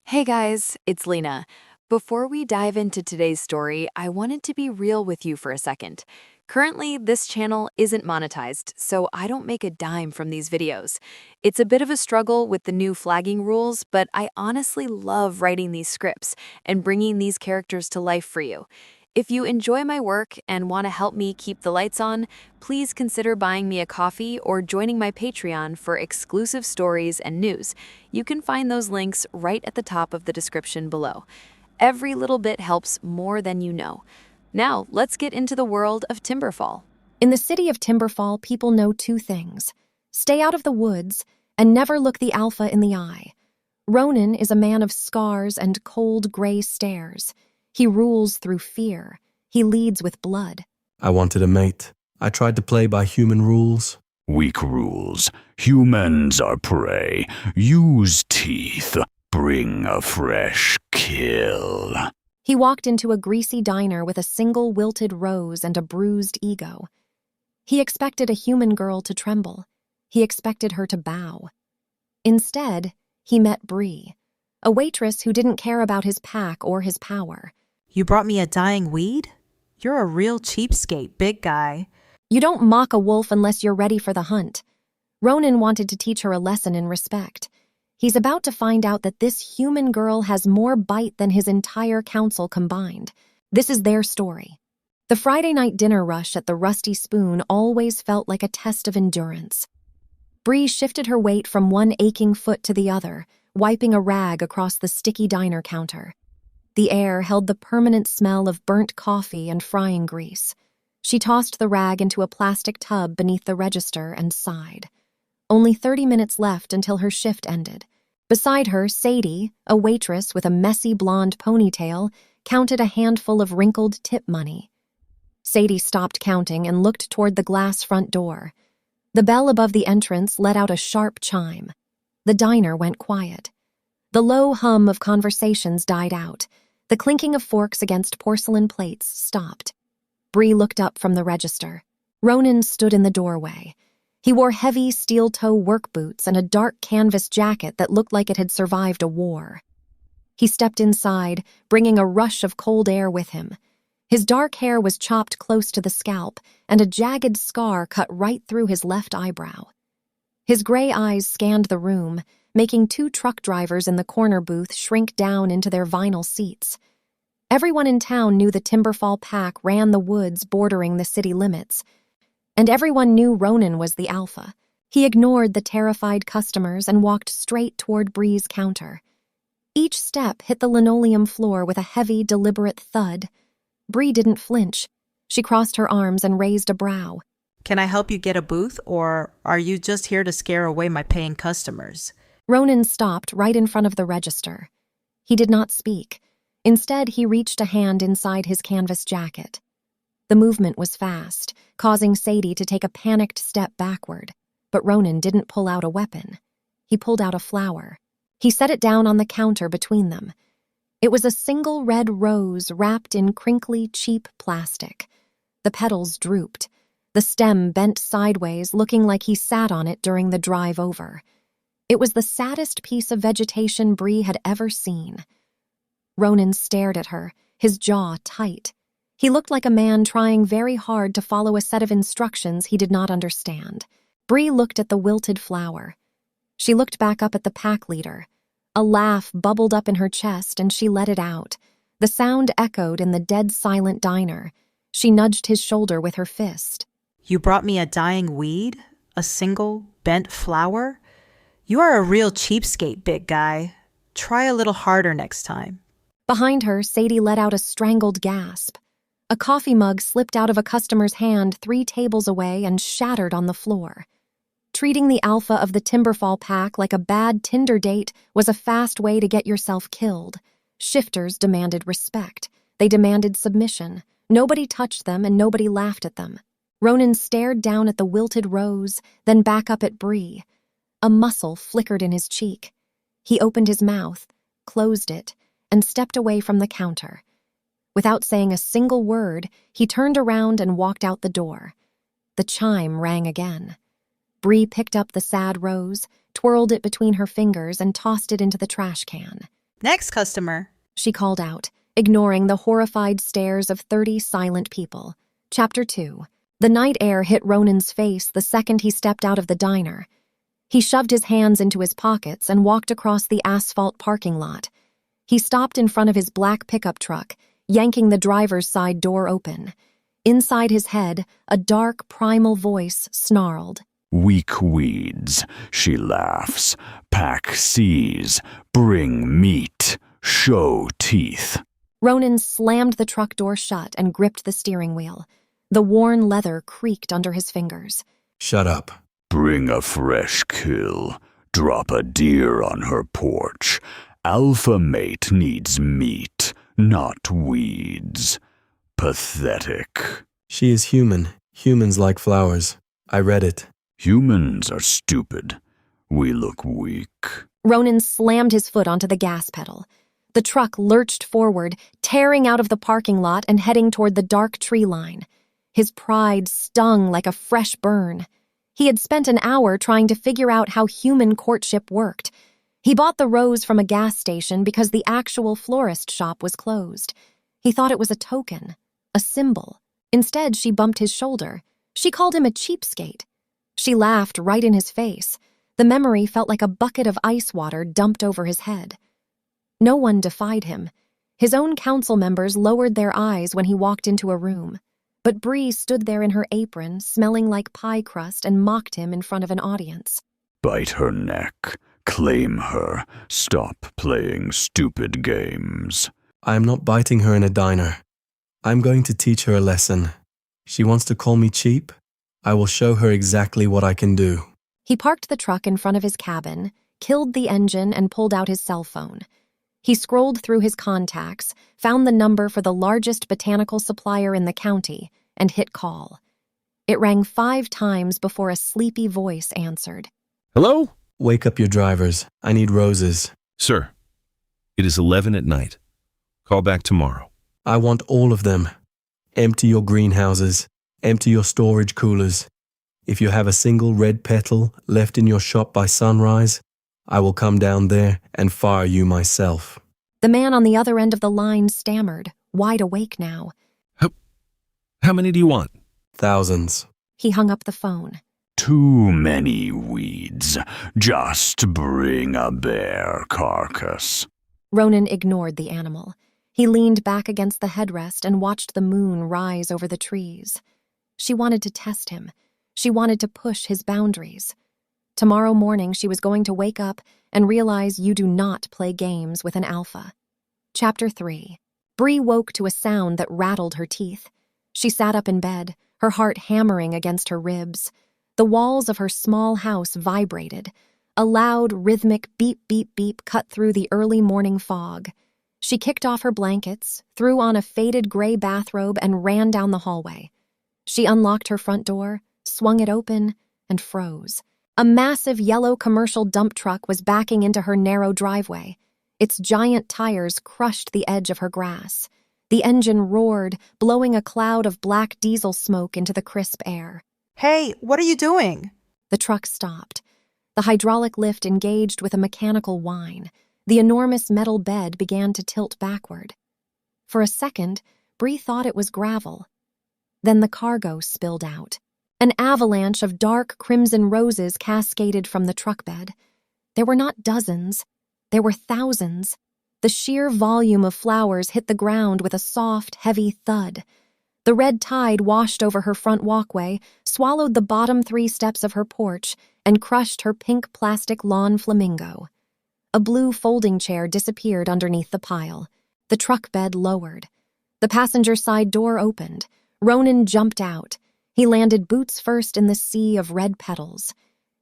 Hey guys, it's Lina. Before we dive into today's story, I wanted to be real with you for a second. Currently, this channel isn't monetized, so I don't make a dime from these videos. It's a bit of a struggle with the new flagging rules, but I honestly love writing these scripts and bringing these characters to life for you. If you enjoy my work and want to help me keep the lights on, please consider buying me a coffee or joining my Patreon for exclusive stories and news. You can find those links right at the top of the description below. Every little bit helps more than you know. Now, let's get into the world of Timberfall. In the city of Timberfall, people know two things: stay out of the woods and never look the alpha in the eye. Ronan is a man of scars and cold gray stares. He rules through fear. He leads with blood. I wanted a mate. I tried to play by human rules. Weak rules. Humans are prey. Use teeth. Bring a fresh kill. He walked into a greasy diner with a single wilted rose and a bruised ego. He expected a human girl to tremble. He expected her to bow. Instead, he met Bree, a waitress who didn't care about his pack or his power. You brought me a dying weed? You're a real cheapskate, big guy. You don't mock a wolf unless you're ready for the hunt. Ronan wanted to teach her a lesson in respect. He's about to find out that this human girl has more bite than his entire council combined. This is their story. The Friday night dinner rush at the Rusty Spoon always felt like a test of endurance. Bree shifted her weight from one aching foot to the other, wiping a rag across the sticky diner counter. The air held the permanent smell of burnt coffee and frying grease. She tossed the rag into a plastic tub beneath the register and sighed. Only 30 minutes left until her shift ended. Beside her, Sadie, a waitress with a messy blonde ponytail, counted a handful of wrinkled tip money. Sadie stopped counting and looked toward the glass front door. The bell above the entrance let out a sharp chime. The diner went quiet. The low hum of conversations died out. The clinking of forks against porcelain plates stopped. Bree looked up from the register. Ronan stood in the doorway. He wore heavy steel-toe work boots and a dark canvas jacket that looked like it had survived a war. He stepped inside, bringing a rush of cold air with him. His dark hair was chopped close to the scalp, and a jagged scar cut right through his left eyebrow. His gray eyes scanned the room, making two truck drivers in the corner booth shrink down into their vinyl seats. Everyone in town knew the Timberfall pack ran the woods bordering the city limits, and everyone knew Ronan was the alpha. He ignored the terrified customers and walked straight toward Bree's counter. Each step hit the linoleum floor with a heavy, deliberate thud. Bree didn't flinch. She crossed her arms and raised a brow. Can I help you get a booth, or are you just here to scare away my paying customers? Ronan stopped right in front of the register. He did not speak. Instead, he reached a hand inside his canvas jacket. The movement was fast, causing Sadie to take a panicked step backward. But Ronan didn't pull out a weapon. He pulled out a flower. He set it down on the counter between them. It was a single red rose wrapped in crinkly, cheap plastic. The petals drooped. The stem bent sideways, looking like he sat on it during the drive over. It was the saddest piece of vegetation Bree had ever seen. Ronan stared at her, his jaw tight. He looked like a man trying very hard to follow a set of instructions he did not understand. Bree looked at the wilted flower. She looked back up at the pack leader. A laugh bubbled up in her chest and she let it out. The sound echoed in the dead silent diner. She nudged his shoulder with her fist. You brought me a dying weed? A single bent flower? You are a real cheapskate, big guy. Try a little harder next time. Behind her, Sadie let out a strangled gasp. A coffee mug slipped out of a customer's hand 3 tables away and shattered on the floor. Treating the alpha of the Timberfall pack like a bad Tinder date was a fast way to get yourself killed. Shifters demanded respect. They demanded submission. Nobody touched them and nobody laughed at them. Ronan stared down at the wilted rose, then back up at Bree. A muscle flickered in his cheek. He opened his mouth, closed it, and stepped away from the counter. Without saying a single word, he turned around and walked out the door. The chime rang again. Bree picked up the sad rose, twirled it between her fingers, and tossed it into the trash can. Next customer. She called out, ignoring the horrified stares of 30 silent people. Chapter 2. The night air hit Ronan's face the second he stepped out of the diner. He shoved his hands into his pockets and walked across the asphalt parking lot. He stopped in front of his black pickup truck, yanking the driver's side door open. Inside his head, a dark, primal voice snarled. Weak weeds, she laughs. Pack seas, bring meat, show teeth. Ronan slammed the truck door shut and gripped the steering wheel. The worn leather creaked under his fingers. Shut up. Bring a fresh kill. Drop a deer on her porch. Alpha mate needs meat, not weeds. Pathetic. She is human. Humans like flowers. I read it. Humans are stupid. We look weak. Ronan slammed his foot onto the gas pedal. The truck lurched forward, tearing out of the parking lot and heading toward the dark tree line. His pride stung like a fresh burn. He had spent an hour trying to figure out how human courtship worked. He bought the rose from a gas station because the actual florist shop was closed. He thought it was a token, a symbol. Instead, she bumped his shoulder. She called him a cheapskate. She laughed right in his face. The memory felt like a bucket of ice water dumped over his head. No one defied him. His own council members lowered their eyes when he walked into a room. But Bree stood there in her apron, smelling like pie crust, and mocked him in front of an audience. Bite her neck. Claim her. Stop playing stupid games. I am not biting her in a diner. I'm going to teach her a lesson. She wants to call me cheap? I will show her exactly what I can do. He parked the truck in front of his cabin, killed the engine, and pulled out his cell phone. He scrolled through his contacts, found the number for the largest botanical supplier in the county, and hit call. It rang 5 times before a sleepy voice answered. Hello? Wake up your drivers. I need roses. Sir, it is 11 at night. Call back tomorrow. I want all of them. Empty your greenhouses. Empty your storage coolers. If you have a single red petal left in your shop by sunrise, I will come down there and fire you myself. The man on the other end of the line stammered, wide awake now. How many do you want? Thousands. He hung up the phone. Too many weeds. Just bring a bear carcass. Ronan ignored the animal. He leaned back against the headrest and watched the moon rise over the trees. She wanted to test him. She wanted to push his boundaries. Tomorrow morning she was going to wake up and realize you do not play games with an alpha. Chapter 3. Bree woke to a sound that rattled her teeth. She sat up in bed, her heart hammering against her ribs. The walls of her small house vibrated. A loud, rhythmic beep, beep, beep cut through the early morning fog. She kicked off her blankets, threw on a faded gray bathrobe, and ran down the hallway. She unlocked her front door, swung it open, and froze. A massive yellow commercial dump truck was backing into her narrow driveway. Its giant tires crushed the edge of her grass. The engine roared, blowing a cloud of black diesel smoke into the crisp air. Hey, what are you doing? The truck stopped. The hydraulic lift engaged with a mechanical whine. The enormous metal bed began to tilt backward. For a second, Bree thought it was gravel. Then the cargo spilled out. An avalanche of dark crimson roses cascaded from the truck bed. There were not dozens. There were thousands. The sheer volume of flowers hit the ground with a soft, heavy thud. The red tide washed over her front walkway, swallowed the bottom 3 steps of her porch, and crushed her pink plastic lawn flamingo. A blue folding chair disappeared underneath the pile. The truck bed lowered. The passenger side door opened. Ronan jumped out. He landed boots first in the sea of red petals.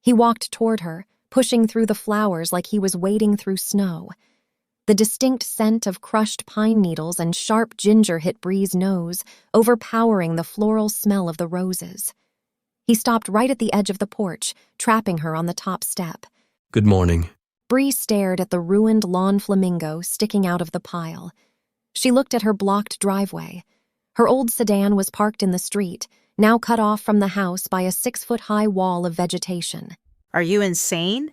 He walked toward her, pushing through the flowers like he was wading through snow. The distinct scent of crushed pine needles and sharp ginger hit Bree's nose, overpowering the floral smell of the roses. He stopped right at the edge of the porch, trapping her on the top step. Good morning. Bree stared at the ruined lawn flamingo sticking out of the pile. She looked at her blocked driveway. Her old sedan was parked in the street, now cut off from the house by a 6-foot-high wall of vegetation. Are you insane?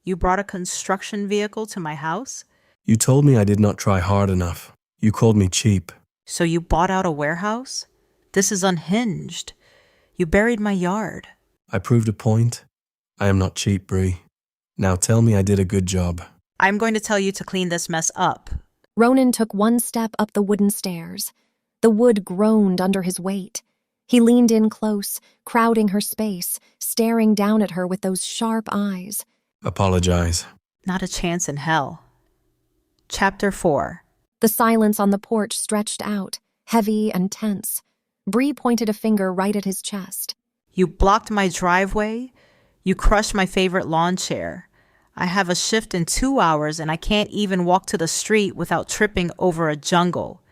You brought a construction vehicle to my house? You told me I did not try hard enough. You called me cheap. So you bought out a warehouse? This is unhinged. You buried my yard. I proved a point. I am not cheap, Bree. Now tell me I did a good job. I'm going to tell you to clean this mess up. Ronan took one step up the wooden stairs. The wood groaned under his weight. He leaned in close, crowding her space, staring down at her with those sharp eyes. Apologize. Not a chance in hell. Chapter 4. The silence on the porch stretched out, heavy and tense. Bree pointed a finger right at his chest. You blocked my driveway. You crushed my favorite lawn chair. I have a shift in 2 hours and I can't even walk to the street without tripping over a jungle.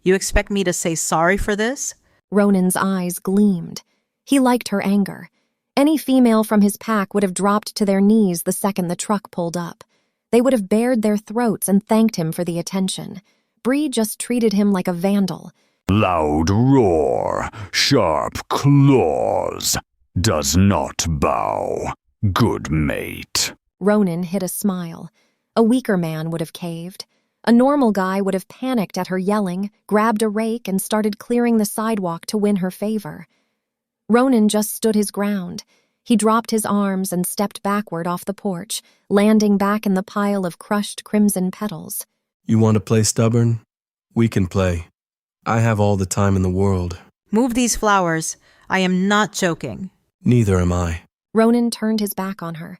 You expect me to say sorry for this? Ronan's eyes gleamed. He liked her anger. Any female from his pack would have dropped to their knees the second the truck pulled up. They would have bared their throats and thanked him for the attention. Bree just treated him like a vandal. Loud roar, sharp claws, does not bow. Good mate. Ronan hid a smile. A weaker man would have caved. A normal guy would have panicked at her yelling, grabbed a rake, and started clearing the sidewalk to win her favor. Ronan just stood his ground. He dropped his arms and stepped backward off the porch, landing back in the pile of crushed crimson petals. You want to play stubborn? We can play. I have all the time in the world. Move these flowers. I am not joking. Neither am I. Ronan turned his back on her.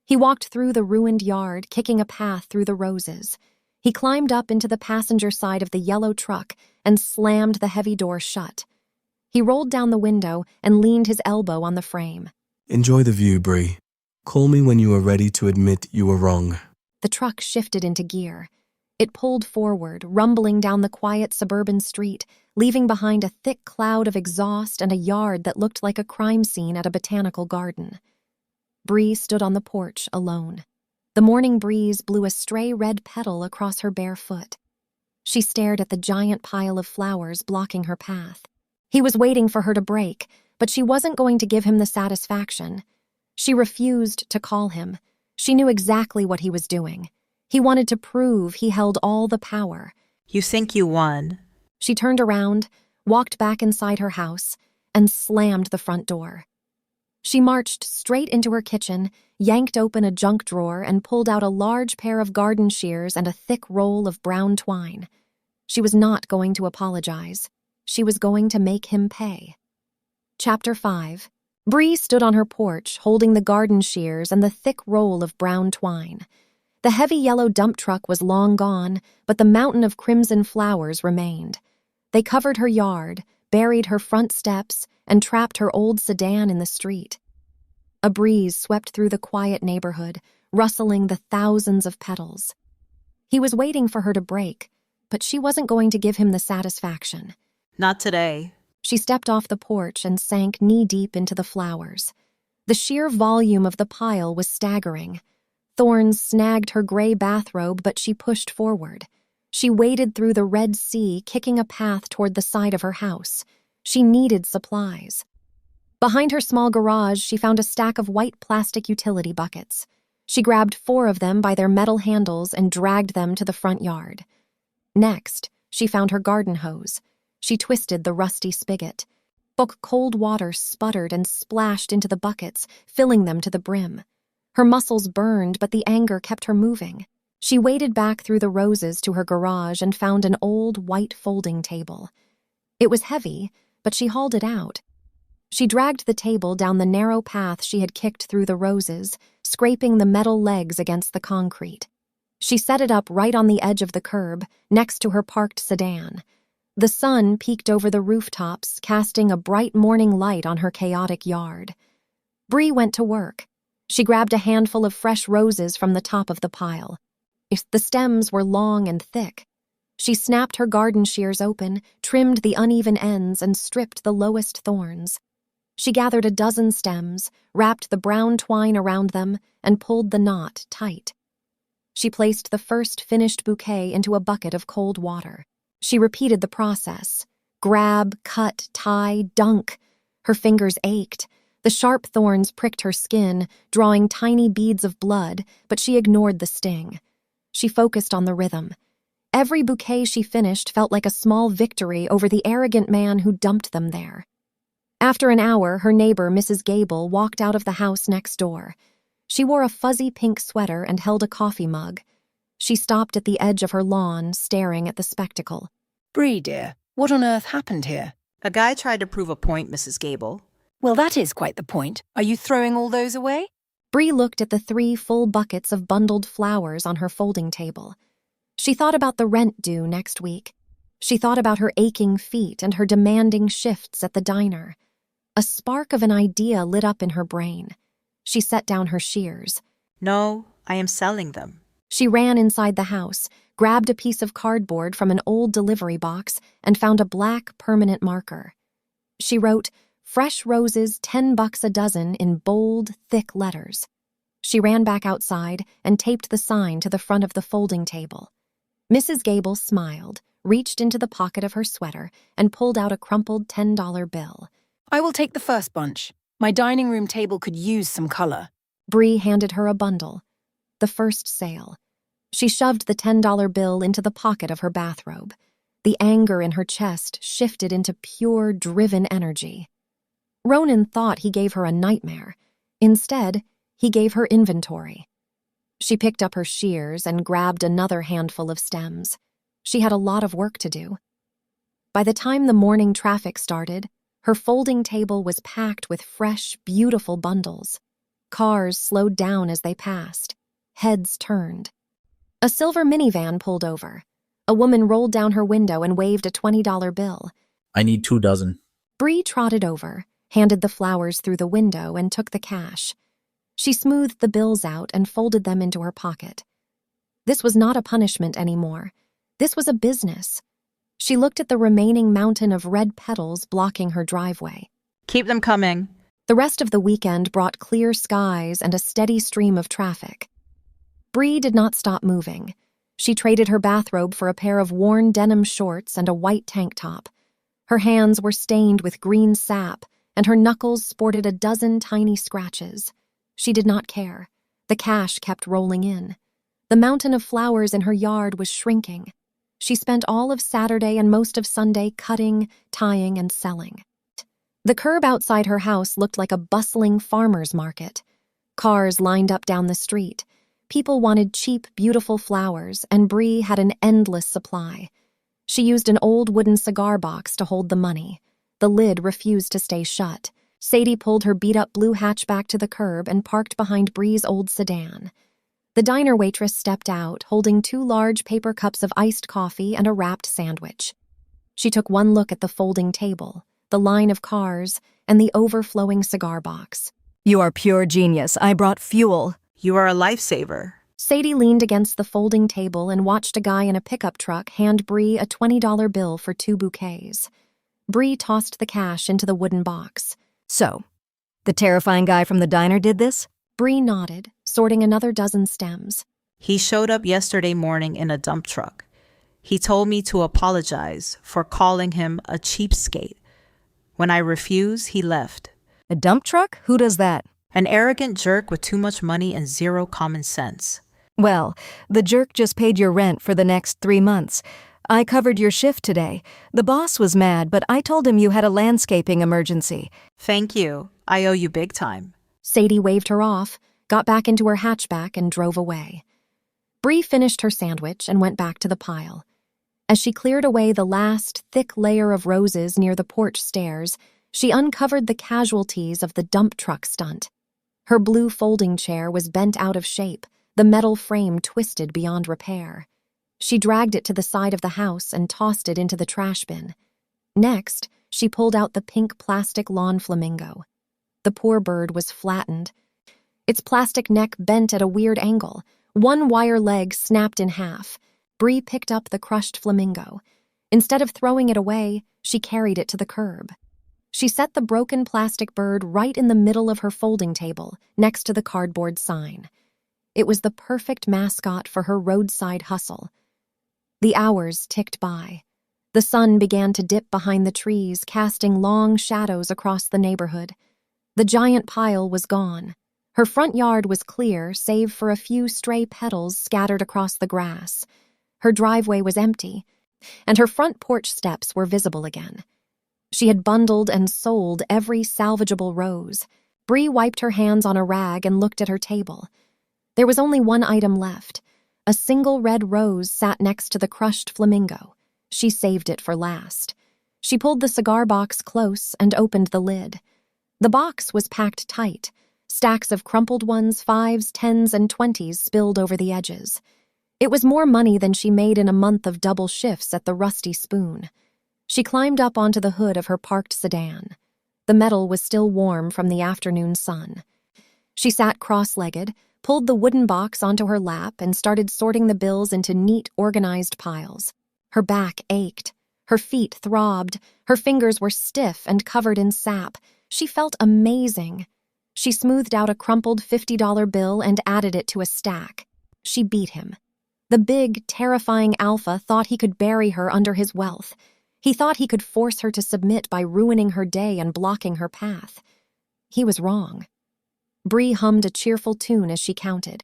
He walked through the ruined yard, kicking a path through the roses. He climbed up into the passenger side of the yellow truck and slammed the heavy door shut. He rolled down the window and leaned his elbow on the frame. Enjoy the view, Bree. Call me when you are ready to admit you were wrong. The truck shifted into gear. It pulled forward, rumbling down the quiet suburban street, leaving behind a thick cloud of exhaust and a yard that looked like a crime scene at a botanical garden. Bree stood on the porch alone. The morning breeze blew a stray red petal across her bare foot. She stared at the giant pile of flowers blocking her path. He was waiting for her to break, but she wasn't going to give him the satisfaction. She refused to call him. She knew exactly what he was doing. He wanted to prove he held all the power. You think you won. She turned around, walked back inside her house, and slammed the front door. She marched straight into her kitchen, yanked open a junk drawer, and pulled out a large pair of garden shears and a thick roll of brown twine. She was not going to apologize. She was going to make him pay. Chapter 5. Bree stood on her porch, holding the garden shears and the thick roll of brown twine. The heavy yellow dump truck was long gone, but the mountain of crimson flowers remained. They covered her yard, buried her front steps, and trapped her old sedan in the street. A breeze swept through the quiet neighborhood, rustling the thousands of petals. He was waiting for her to break, but she wasn't going to give him the satisfaction. Not today. She stepped off the porch and sank knee-deep into the flowers. The sheer volume of the pile was staggering. Thorns snagged her gray bathrobe, but she pushed forward. She waded through the Red Sea, kicking a path toward the side of her house. She needed supplies. Behind her small garage, she found a stack of white plastic utility buckets. She grabbed 4 of them by their metal handles and dragged them to the front yard. Next, she found her garden hose. She twisted the rusty spigot. Cold water sputtered and splashed into the buckets, filling them to the brim. Her muscles burned, but the anger kept her moving. She waded back through the roses to her garage and found an old white folding table. It was heavy, but she hauled it out. She dragged the table down the narrow path she had kicked through the roses, scraping the metal legs against the concrete. She set it up right on the edge of the curb, next to her parked sedan. The sun peeked over the rooftops, casting a bright morning light on her chaotic yard. Bree went to work. She grabbed a handful of fresh roses from the top of the pile. The stems were long and thick. She snapped her garden shears open, trimmed the uneven ends, and stripped the lowest thorns. She gathered a dozen stems, wrapped the brown twine around them, and pulled the knot tight. She placed the first finished bouquet into a bucket of cold water. She repeated the process. Grab, cut, tie, dunk. Her fingers ached. The sharp thorns pricked her skin, drawing tiny beads of blood, but she ignored the sting. She focused on the rhythm. Every bouquet she finished felt like a small victory over the arrogant man who dumped them there. After an hour, her neighbor, Mrs. Gable, walked out of the house next door. She wore a fuzzy pink sweater and held a coffee mug. She stopped at the edge of her lawn, staring at the spectacle. Bree, dear, what on earth happened here? A guy tried to prove a point, Mrs. Gable. Well, that is quite the point. Are you throwing all those away? Bree looked at the 3 full buckets of bundled flowers on her folding table. She thought about the rent due next week. She thought about her aching feet and her demanding shifts at the diner. A spark of an idea lit up in her brain. She set down her shears. No, I am selling them. She ran inside the house, grabbed a piece of cardboard from an old delivery box, and found a black permanent marker. She wrote, "Fresh roses, $10 a dozen," in bold, thick letters. She ran back outside and taped the sign to the front of the folding table. Mrs. Gable smiled, reached into the pocket of her sweater, and pulled out a crumpled $10 bill. I will take the first bunch. My dining room table could use some color. Bree handed her a bundle. The first sale. She shoved the $10 bill into the pocket of her bathrobe. The anger in her chest shifted into pure, driven energy. Ronan thought he gave her a nightmare. Instead, he gave her inventory. She picked up her shears and grabbed another handful of stems. She had a lot of work to do. By the time the morning traffic started, her folding table was packed with fresh, beautiful bundles. Cars slowed down as they passed. Heads turned. A silver minivan pulled over. A woman rolled down her window and waved a $20 bill. I need 2 dozen. Bree trotted over, handed the flowers through the window, and took the cash. She smoothed the bills out and folded them into her pocket. This was not a punishment anymore. This was a business. She looked at the remaining mountain of red petals blocking her driveway. Keep them coming. The rest of the weekend brought clear skies and a steady stream of traffic. Bree did not stop moving. She traded her bathrobe for a pair of worn denim shorts and a white tank top. Her hands were stained with green sap, and her knuckles sported a dozen tiny scratches. She did not care. The cash kept rolling in. The mountain of flowers in her yard was shrinking. She spent all of Saturday and most of Sunday cutting, tying, and selling. The curb outside her house looked like a bustling farmer's market. Cars lined up down the street. People wanted cheap, beautiful flowers, and Bree had an endless supply. She used an old wooden cigar box to hold the money. The lid refused to stay shut. Sadie pulled her beat-up blue hatchback to the curb and parked behind Bree's old sedan. The diner waitress stepped out, holding 2 large paper cups of iced coffee and a wrapped sandwich. She took one look at the folding table, the line of cars, and the overflowing cigar box. You are pure genius. I brought fuel. You are a lifesaver. Sadie leaned against the folding table and watched a guy in a pickup truck hand Bree a $20 bill for 2 bouquets. Bree tossed the cash into the wooden box. So, the terrifying guy from the diner did this? Bree nodded, sorting another dozen stems. He showed up yesterday morning in a dump truck. He told me to apologize for calling him a cheapskate. When I refused, he left. A dump truck? Who does that? An arrogant jerk with too much money and zero common sense. Well, the jerk just paid your rent for the next 3 months. I covered your shift today. The boss was mad, but I told him you had a landscaping emergency. Thank you. I owe you big time. Sadie waved her off, got back into her hatchback, and drove away. Bree finished her sandwich and went back to the pile. As she cleared away the last thick layer of roses near the porch stairs, she uncovered the casualties of the dump truck stunt. Her blue folding chair was bent out of shape, the metal frame twisted beyond repair. She dragged it to the side of the house and tossed it into the trash bin. Next, she pulled out the pink plastic lawn flamingo. The poor bird was flattened. Its plastic neck bent at a weird angle. One wire leg snapped in half. Bree picked up the crushed flamingo. Instead of throwing it away, she carried it to the curb. She set the broken plastic bird right in the middle of her folding table, next to the cardboard sign. It was the perfect mascot for her roadside hustle. The hours ticked by. The sun began to dip behind the trees, casting long shadows across the neighborhood. The giant pile was gone. Her front yard was clear, save for a few stray petals scattered across the grass. Her driveway was empty, and her front porch steps were visible again. She had bundled and sold every salvageable rose. Bree wiped her hands on a rag and looked at her table. There was only one item left. A single red rose sat next to the crushed flamingo. She saved it for last. She pulled the cigar box close and opened the lid. The box was packed tight. Stacks of crumpled ones, 5s, 10s, and 20s spilled over the edges. It was more money than she made in a month of double shifts at the Rusty Spoon. She climbed up onto the hood of her parked sedan. The metal was still warm from the afternoon sun. She sat cross-legged, pulled the wooden box onto her lap, and started sorting the bills into neat, organized piles. Her back ached. Her feet throbbed. Her fingers were stiff and covered in sap. She felt amazing. She smoothed out a crumpled $50 bill and added it to a stack. She beat him. The big, terrifying alpha thought he could bury her under his wealth. He thought he could force her to submit by ruining her day and blocking her path. He was wrong. Bree hummed a cheerful tune as she counted.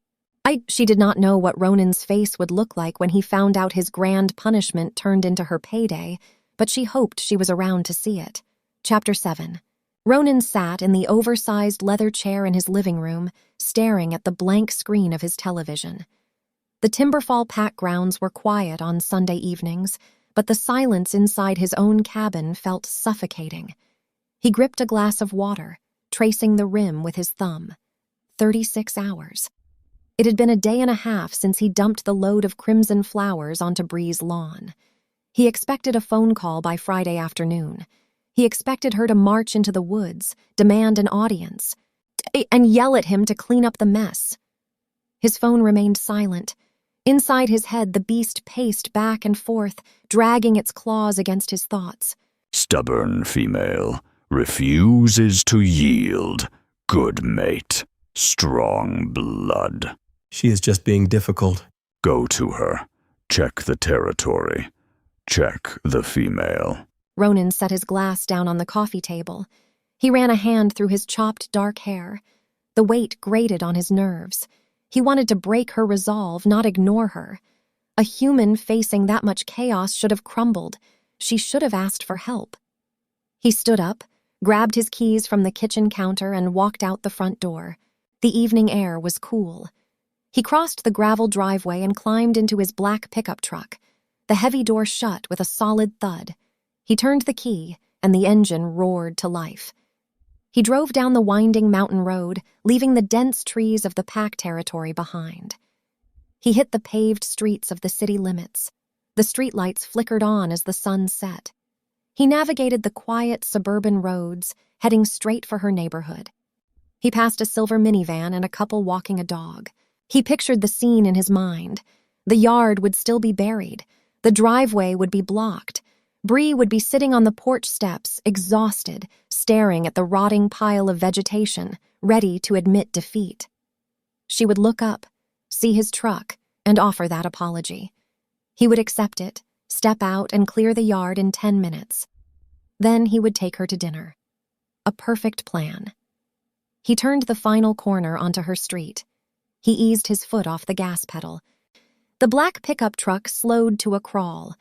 She did not know what Ronan's face would look like when he found out his grand punishment turned into her payday, but she hoped she was around to see it. Chapter 7. Ronan sat in the oversized leather chair in his living room, staring at the blank screen of his television. The Timberfall pack grounds were quiet on Sunday evenings, but the silence inside his own cabin felt suffocating. He gripped a glass of water, tracing the rim with his thumb. 36 hours. It had been a day and a half since he dumped the load of crimson flowers onto Bree's lawn. He expected a phone call by Friday afternoon. He expected her to march into the woods, demand an audience, and yell at him to clean up the mess. His phone remained silent. Inside his head, the beast paced back and forth, dragging its claws against his thoughts. Stubborn female, refuses to yield. Good mate, strong blood. She is just being difficult. Go to her. Check the territory. Check the female. Ronan set his glass down on the coffee table. He ran a hand through his chopped dark hair. The weight grated on his nerves. He wanted to break her resolve, not ignore her. A human facing that much chaos should have crumbled. She should have asked for help. He stood up, grabbed his keys from the kitchen counter, and walked out the front door. The evening air was cool. He crossed the gravel driveway and climbed into his black pickup truck. The heavy door shut with a solid thud. He turned the key, and the engine roared to life. He drove down the winding mountain road, leaving the dense trees of the pack territory behind. He hit the paved streets of the city limits. The streetlights flickered on as the sun set. He navigated the quiet suburban roads, heading straight for her neighborhood. He passed a silver minivan and a couple walking a dog. He pictured the scene in his mind. The yard would still be buried. The driveway would be blocked. Bree would be sitting on the porch steps, exhausted, staring at the rotting pile of vegetation, ready to admit defeat. She would look up, see his truck, and offer that apology. He would accept it, step out, and clear the yard in 10 minutes. Then he would take her to dinner. A perfect plan. He turned the final corner onto her street. He eased his foot off the gas pedal. The black pickup truck slowed to a crawl.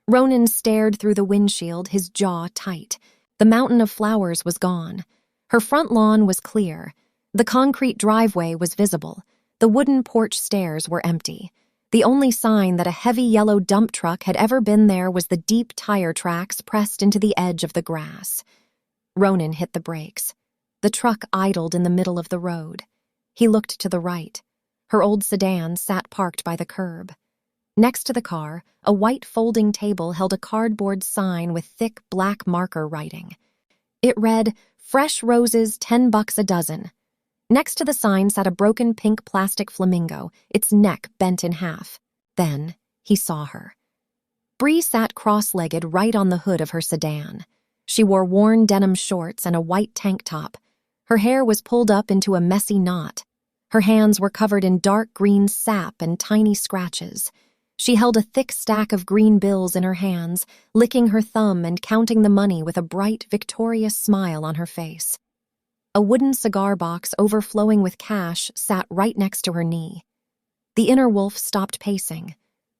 Ronan stared through the windshield, his jaw tight. The mountain of flowers was gone. Her front lawn was clear. The concrete driveway was visible. The wooden porch stairs were empty. The only sign that a heavy yellow dump truck had ever been there was the deep tire tracks pressed into the edge of the grass. Ronan hit the brakes. The truck idled in the middle of the road. He looked to the right. Her old sedan sat parked by the curb. Next to the car, a white folding table held a cardboard sign with thick black marker writing. It read, "Fresh roses, $10 a dozen." Next to the sign sat a broken pink plastic flamingo, its neck bent in half. Then he saw her. Bree sat cross-legged right on the hood of her sedan. She wore worn denim shorts and a white tank top. Her hair was pulled up into a messy knot. Her hands were covered in dark green sap and tiny scratches. She held a thick stack of green bills in her hands, licking her thumb and counting the money with a bright, victorious smile on her face. A wooden cigar box overflowing with cash sat right next to her knee. The inner wolf stopped pacing.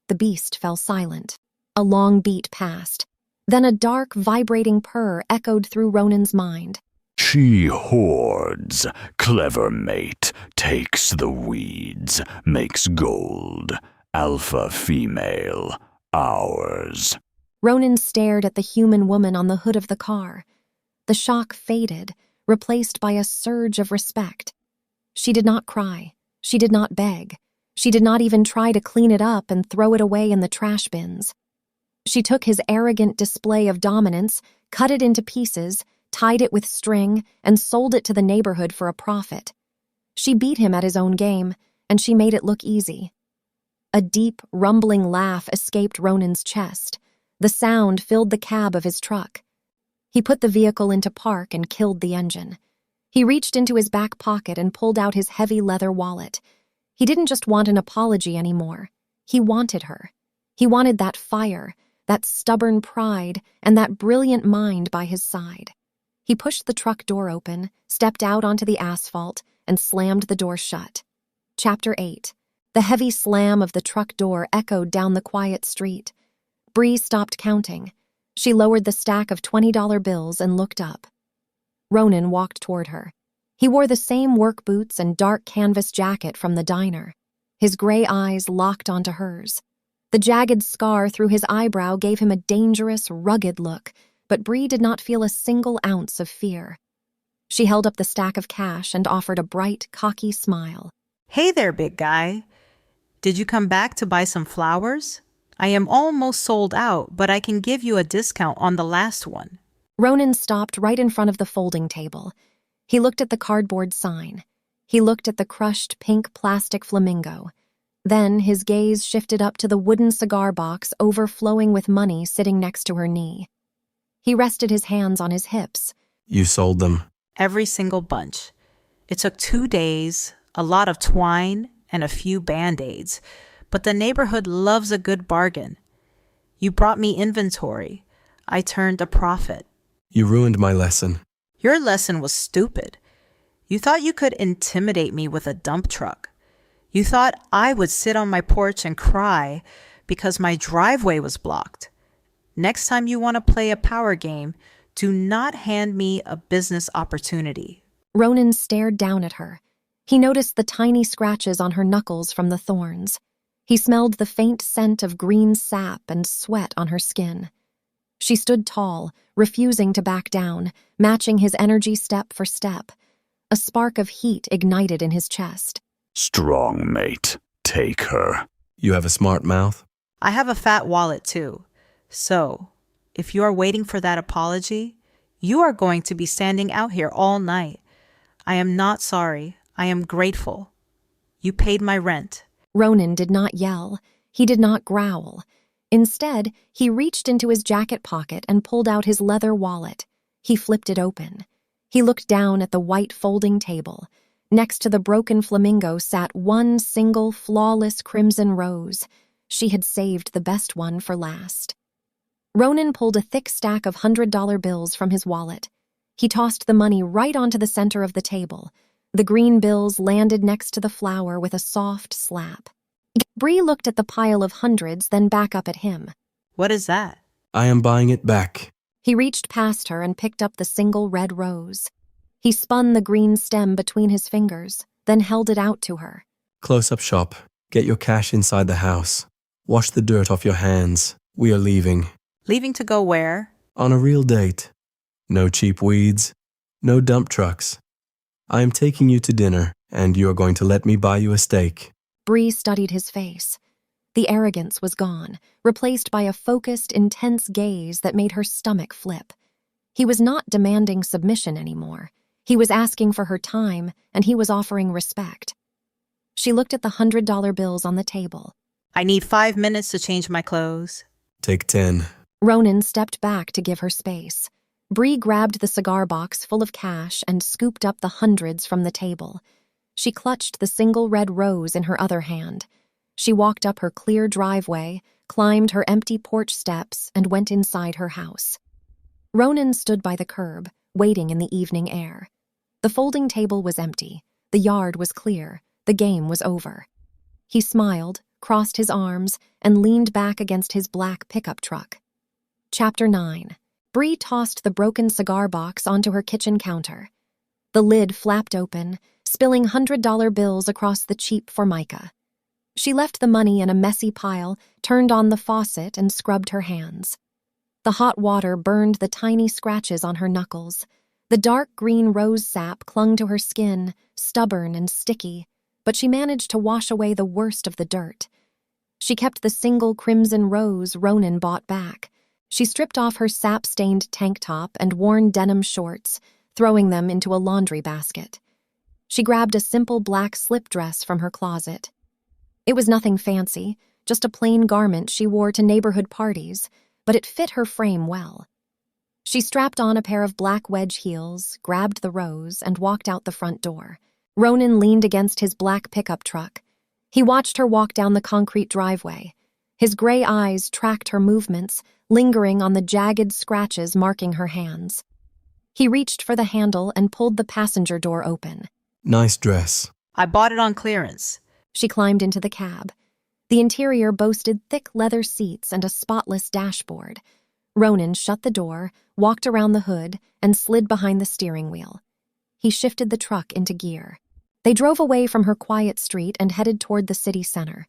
The beast fell silent. A long beat passed. Then a dark, vibrating purr echoed through Ronan's mind. She hoards, clever mate, takes the weeds, makes gold, alpha female, ours. Ronan stared at the human woman on the hood of the car. The shock faded, replaced by a surge of respect. She did not cry. She did not beg. She did not even try to clean it up and throw it away in the trash bins. She took his arrogant display of dominance, cut it into pieces, tied it with string, and sold it to the neighborhood for a profit. She beat him at his own game, and she made it look easy. A deep, rumbling laugh escaped Ronan's chest. The sound filled the cab of his truck. He put the vehicle into park and killed the engine. He reached into his back pocket and pulled out his heavy leather wallet. He didn't just want an apology anymore. He wanted her. He wanted that fire, that stubborn pride, and that brilliant mind by his side. He pushed the truck door open, stepped out onto the asphalt, and slammed the door shut. Chapter 8. The heavy slam of the truck door echoed down the quiet street. Bree stopped counting. She lowered the stack of $20 bills and looked up. Ronan walked toward her. He wore the same work boots and dark canvas jacket from the diner. His gray eyes locked onto hers. The jagged scar through his eyebrow gave him a dangerous, rugged look, but Bree did not feel a single ounce of fear. She held up the stack of cash and offered a bright, cocky smile. Hey there, big guy. Did you come back to buy some flowers? I am almost sold out, but I can give you a discount on the last one. Ronan stopped right in front of the folding table. He looked at the cardboard sign. He looked at the crushed pink plastic flamingo. Then his gaze shifted up to the wooden cigar box overflowing with money sitting next to her knee. He rested his hands on his hips. You sold them. Every single bunch. It took 2 days, a lot of twine, and a few Band-Aids. But the neighborhood loves a good bargain. You brought me inventory. I turned a profit. You ruined my lesson. Your lesson was stupid. You thought you could intimidate me with a dump truck. You thought I would sit on my porch and cry because my driveway was blocked. Next time you want to play a power game, do not hand me a business opportunity. Ronan stared down at her. He noticed the tiny scratches on her knuckles from the thorns. He smelled the faint scent of green sap and sweat on her skin. She stood tall, refusing to back down, matching his energy step for step. A spark of heat ignited in his chest. Strong mate, take her. You have a smart mouth. I have a fat wallet too. So, if you are waiting for that apology, you are going to be standing out here all night. I am not sorry. I am grateful. You paid my rent. Ronan did not yell. He did not growl. Instead, he reached into his jacket pocket and pulled out his leather wallet. He flipped it open. He looked down at the white folding table. Next to the broken flamingo sat one single, flawless crimson rose. She had saved the best one for last. Ronan pulled a thick stack of $100 bills from his wallet. He tossed the money right onto the center of the table. The green bills landed next to the flower with a soft slap. Bree looked at the pile of hundreds, then back up at him. What is that? I am buying it back. He reached past her and picked up the single red rose. He spun the green stem between his fingers, then held it out to her. Close-up shop. Get your cash inside the house. Wash the dirt off your hands. We are leaving. Leaving to go where? On a real date. No cheap weeds. No dump trucks. I am taking you to dinner, and you are going to let me buy you a steak. Bree studied his face. The arrogance was gone, replaced by a focused, intense gaze that made her stomach flip. He was not demanding submission anymore. He was asking for her time, and he was offering respect. She looked at the $100 bills on the table. I need 5 minutes to change my clothes. Take 10. Ronan stepped back to give her space. Bree grabbed the cigar box full of cash and scooped up the hundreds from the table. She clutched the single red rose in her other hand. She walked up her clear driveway, climbed her empty porch steps, and went inside her house. Ronan stood by the curb, waiting in the evening air. The folding table was empty. The yard was clear. The game was over. He smiled, crossed his arms, and leaned back against his black pickup truck. Chapter 9. Bree tossed the broken cigar box onto her kitchen counter. The lid flapped open, spilling $100 bills across the cheap formica. She left the money in a messy pile, turned on the faucet, and scrubbed her hands. The hot water burned the tiny scratches on her knuckles. The dark green rose sap clung to her skin, stubborn and sticky, but she managed to wash away the worst of the dirt. She kept the single crimson rose Ronan bought back. She stripped off her sap-stained tank top and worn denim shorts, throwing them into a laundry basket. She grabbed a simple black slip dress from her closet. It was nothing fancy, just a plain garment she wore to neighborhood parties, but it fit her frame well. She strapped on a pair of black wedge heels, grabbed the rose, and walked out the front door. Ronan leaned against his black pickup truck. He watched her walk down the concrete driveway. His gray eyes tracked her movements, lingering on the jagged scratches marking her hands. He reached for the handle and pulled the passenger door open. Nice dress. I bought it on clearance. She climbed into the cab. The interior boasted thick leather seats and a spotless dashboard. Ronan shut the door, walked around the hood, and slid behind the steering wheel. He shifted the truck into gear. They drove away from her quiet street and headed toward the city center.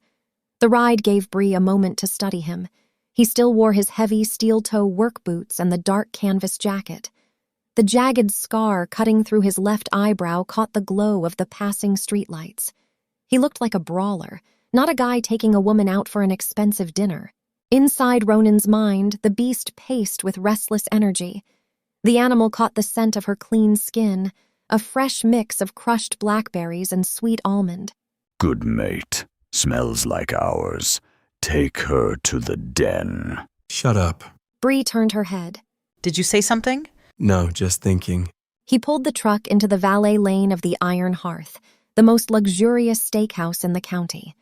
The ride gave Bree a moment to study him. He still wore his heavy steel-toe work boots and the dark canvas jacket. The jagged scar cutting through his left eyebrow caught the glow of the passing streetlights. He looked like a brawler, not a guy taking a woman out for an expensive dinner. Inside Ronan's mind, the beast paced with restless energy. The animal caught the scent of her clean skin, a fresh mix of crushed blackberries and sweet almond. Good mate. Smells like ours. Take her to the den. Shut up. Bree turned her head. Did you say something? No, just thinking. He pulled the truck into the valet lane of the Iron Hearth, the most luxurious steakhouse in the county.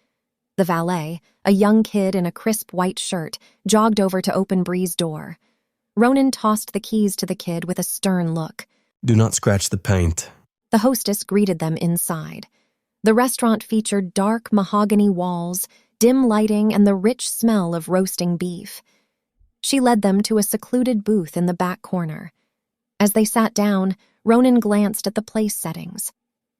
The valet, a young kid in a crisp white shirt, jogged over to open Bree's door. Ronan tossed the keys to the kid with a stern look. Do not scratch the paint. The hostess greeted them inside. The restaurant featured dark mahogany walls, dim lighting, and the rich smell of roasting beef. She led them to a secluded booth in the back corner. As they sat down, Ronan glanced at the place settings.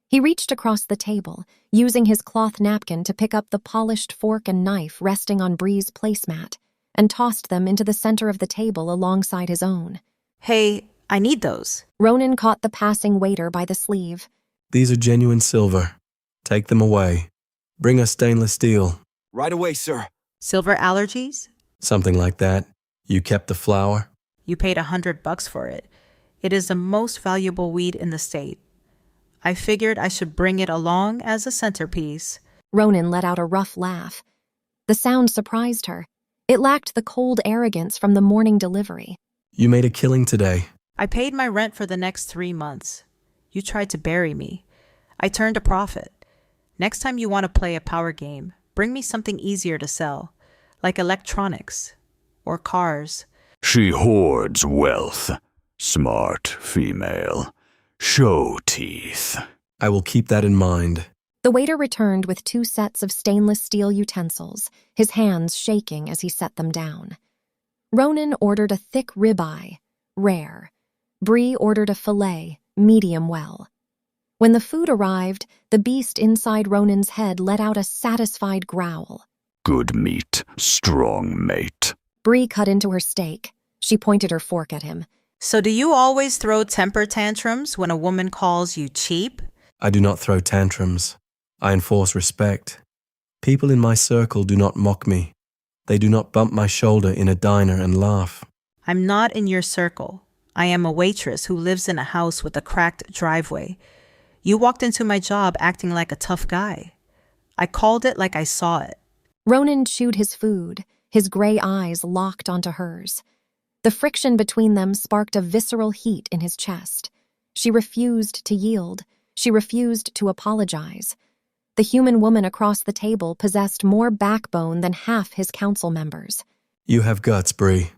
He reached across the table, using his cloth napkin to pick up the polished fork and knife resting on Bree's placemat, and tossed them into the center of the table alongside his own. Hey, I need those. Ronan caught the passing waiter by the sleeve. These are genuine silver. Take them away. Bring us stainless steel. Right away, sir. Silver allergies? Something like that. You kept the flower? You paid $100 for it. It is the most valuable weed in the state. I figured I should bring it along as a centerpiece. Ronan let out a rough laugh. The sound surprised her. It lacked the cold arrogance from the morning delivery. You made a killing today. I paid my rent for the next 3 months. You tried to bury me. I turned a profit. Next time you want to play a power game, bring me something easier to sell, like electronics or cars. She hoards wealth. Smart female. Show teeth. I will keep that in mind. The waiter returned with 2 sets of stainless steel utensils, his hands shaking as he set them down. Ronan ordered a thick ribeye, rare. Bree ordered a fillet, medium well. When the food arrived, the beast inside Ronan's head let out a satisfied growl. Good meat, strong mate. Bree cut into her steak. She pointed her fork at him. So do you always throw temper tantrums when a woman calls you cheap? I do not throw tantrums. I enforce respect. People in my circle do not mock me. They do not bump my shoulder in a diner and laugh. I'm not in your circle. I am a waitress who lives in a house with a cracked driveway. You walked into my job acting like a tough guy. I called it like I saw it. Ronan chewed his food, his gray eyes locked onto hers. The friction between them sparked a visceral heat in his chest. She refused to yield. She refused to apologize. The human woman across the table possessed more backbone than half his council members. You have guts, Bree.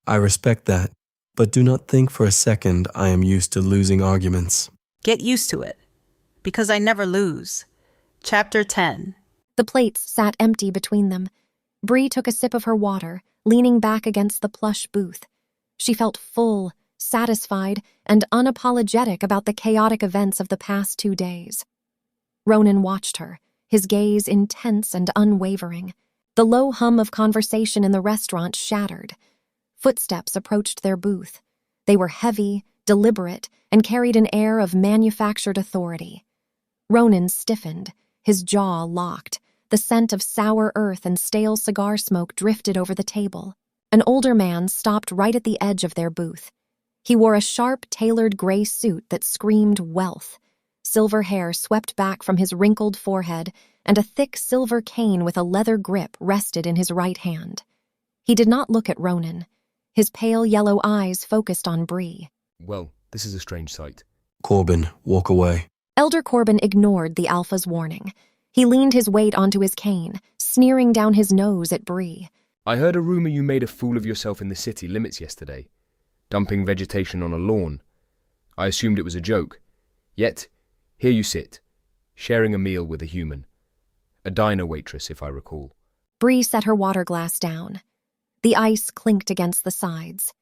I respect that. But do not think for a second I am used to losing arguments. Get used to it, because I never lose. Chapter 10. The plates sat empty between them. Bree took a sip of her water, leaning back against the plush booth. She felt full, satisfied, and unapologetic about the chaotic events of the past 2 days. Ronan watched her, his gaze intense and unwavering. The low hum of conversation in the restaurant shattered. Footsteps approached their booth. They were heavy, deliberate, and carried an air of manufactured authority. Ronan stiffened, his jaw locked. The scent of sour earth and stale cigar smoke drifted over the table. An older man stopped right at the edge of their booth. He wore a sharp, tailored gray suit that screamed wealth. Silver hair swept back from his wrinkled forehead, and a thick silver cane with a leather grip rested in his right hand. He did not look at Ronan. His pale yellow eyes focused on Bree. Well, this is a strange sight. Corbin, walk away. Elder Corbin ignored the alpha's warning. He leaned his weight onto his cane, sneering down his nose at Bree. I heard a rumor you made a fool of yourself in the city limits yesterday, dumping vegetation on a lawn. I assumed it was a joke. Yet, here you sit, sharing a meal with a human. A diner waitress, if I recall. Bree set her water glass down. The ice clinked against the sides.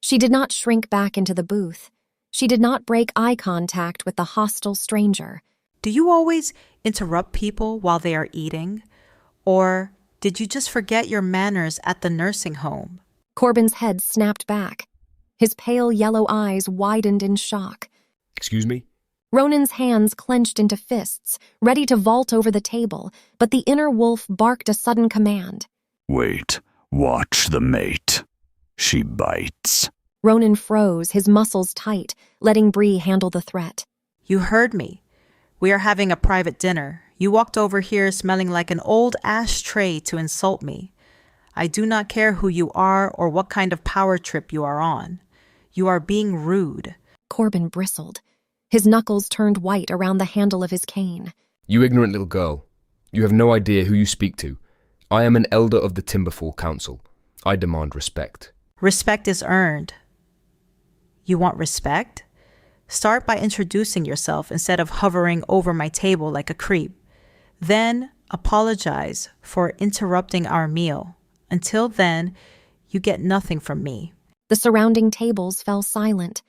She did not shrink back into the booth. She did not break eye contact with the hostile stranger. Do you always interrupt people while they are eating? Or did you just forget your manners at the nursing home? Corbin's head snapped back. His pale yellow eyes widened in shock. Excuse me? Ronan's hands clenched into fists, ready to vault over the table, but the inner wolf barked a sudden command. Wait, watch the mate. She bites. Ronan froze, his muscles tight, letting Bree handle the threat. You heard me. We are having a private dinner. You walked over here smelling like an old ashtray to insult me. I do not care who you are or what kind of power trip you are on. You are being rude. Corbin bristled. His knuckles turned white around the handle of his cane. You ignorant little girl. You have no idea who you speak to. I am an elder of the Timberfall Council. I demand respect. Respect is earned. You want respect? Start by introducing yourself instead of hovering over my table like a creep. Then apologize for interrupting our meal. Until then, you get nothing from me. The surrounding tables fell silent.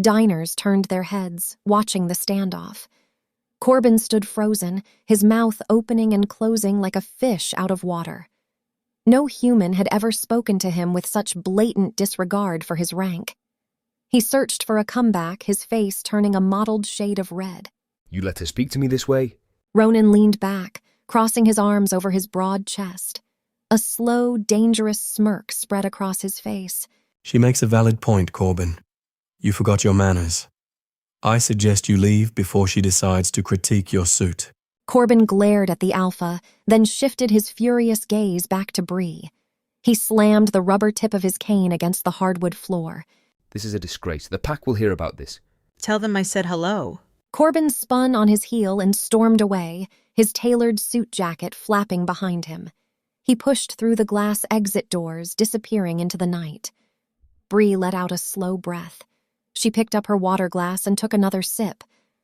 Diners turned their heads, watching the standoff. Corbin stood frozen, his mouth opening and closing like a fish out of water. No human had ever spoken to him with such blatant disregard for his rank. He searched for a comeback, his face turning a mottled shade of red. You let her speak to me this way? Ronan leaned back, crossing his arms over his broad chest. A slow, dangerous smirk spread across his face. She makes a valid point, Corbin. You forgot your manners. I suggest you leave before she decides to critique your suit. Corbin glared at the alpha, then shifted his furious gaze back to Bree. He slammed the rubber tip of his cane against the hardwood floor. This is a disgrace. The pack will hear about this. Tell them I said hello. Corbin spun on his heel and stormed away, his tailored suit jacket flapping behind him. He pushed through the glass exit doors, disappearing into the night. Bree let out a slow breath. She picked up her water glass and took another sip.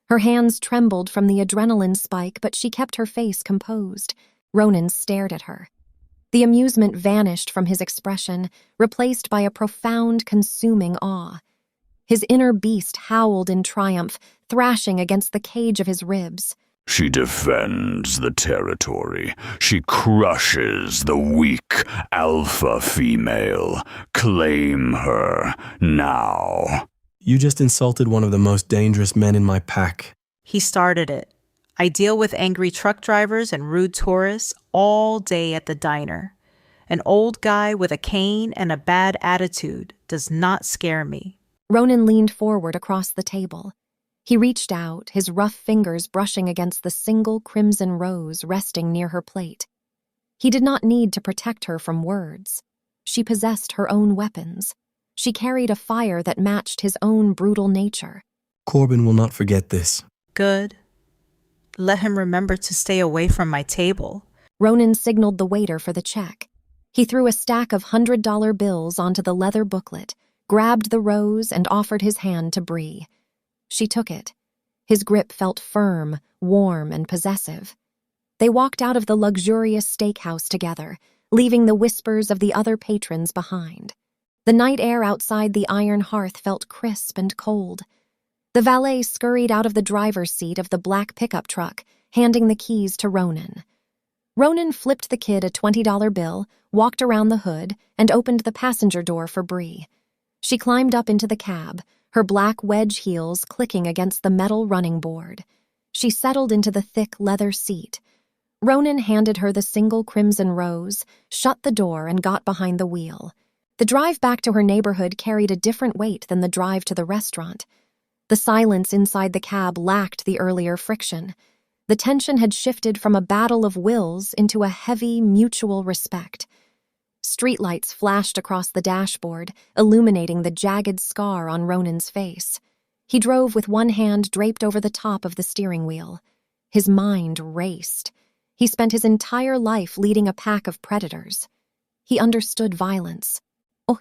Her hands trembled from the adrenaline spike, but she kept her face composed. Ronan stared at her. The amusement vanished from his expression, replaced by a profound, consuming awe. His inner beast howled in triumph, thrashing against the cage of his ribs. She defends the territory. She crushes the weak alpha female. Claim her now. You just insulted one of the most dangerous men in my pack. He started it. I deal with angry truck drivers and rude tourists all day at the diner. An old guy with a cane and a bad attitude does not scare me. Ronan leaned forward across the table. He reached out, his rough fingers brushing against the single crimson rose resting near her plate. He did not need to protect her from words. She possessed her own weapons. She carried a fire that matched his own brutal nature. Corbin will not forget this. Good. Let him remember to stay away from my table. Ronan signaled the waiter for the check. He threw a stack of $100 bills onto the leather booklet, grabbed the rose, and offered his hand to Bree. She took it. His grip felt firm, warm, and possessive. They walked out of the luxurious steakhouse together, leaving the whispers of the other patrons behind. The night air outside the iron hearth felt crisp and cold. The valet scurried out of the driver's seat of the black pickup truck, handing the keys to Ronan. Ronan flipped the kid a $20 bill, walked around the hood, and opened the passenger door for Bree. She climbed up into the cab, her black wedge heels clicking against the metal running board. She settled into the thick leather seat. Ronan handed her the single crimson rose, shut the door, and got behind the wheel. The drive back to her neighborhood carried a different weight than the drive to the restaurant. The silence inside the cab lacked the earlier friction. The tension had shifted from a battle of wills into a heavy, mutual respect. Streetlights flashed across the dashboard, illuminating the jagged scar on Ronan's face. He drove with one hand draped over the top of the steering wheel. His mind raced. He spent his entire life leading a pack of predators. He understood violence.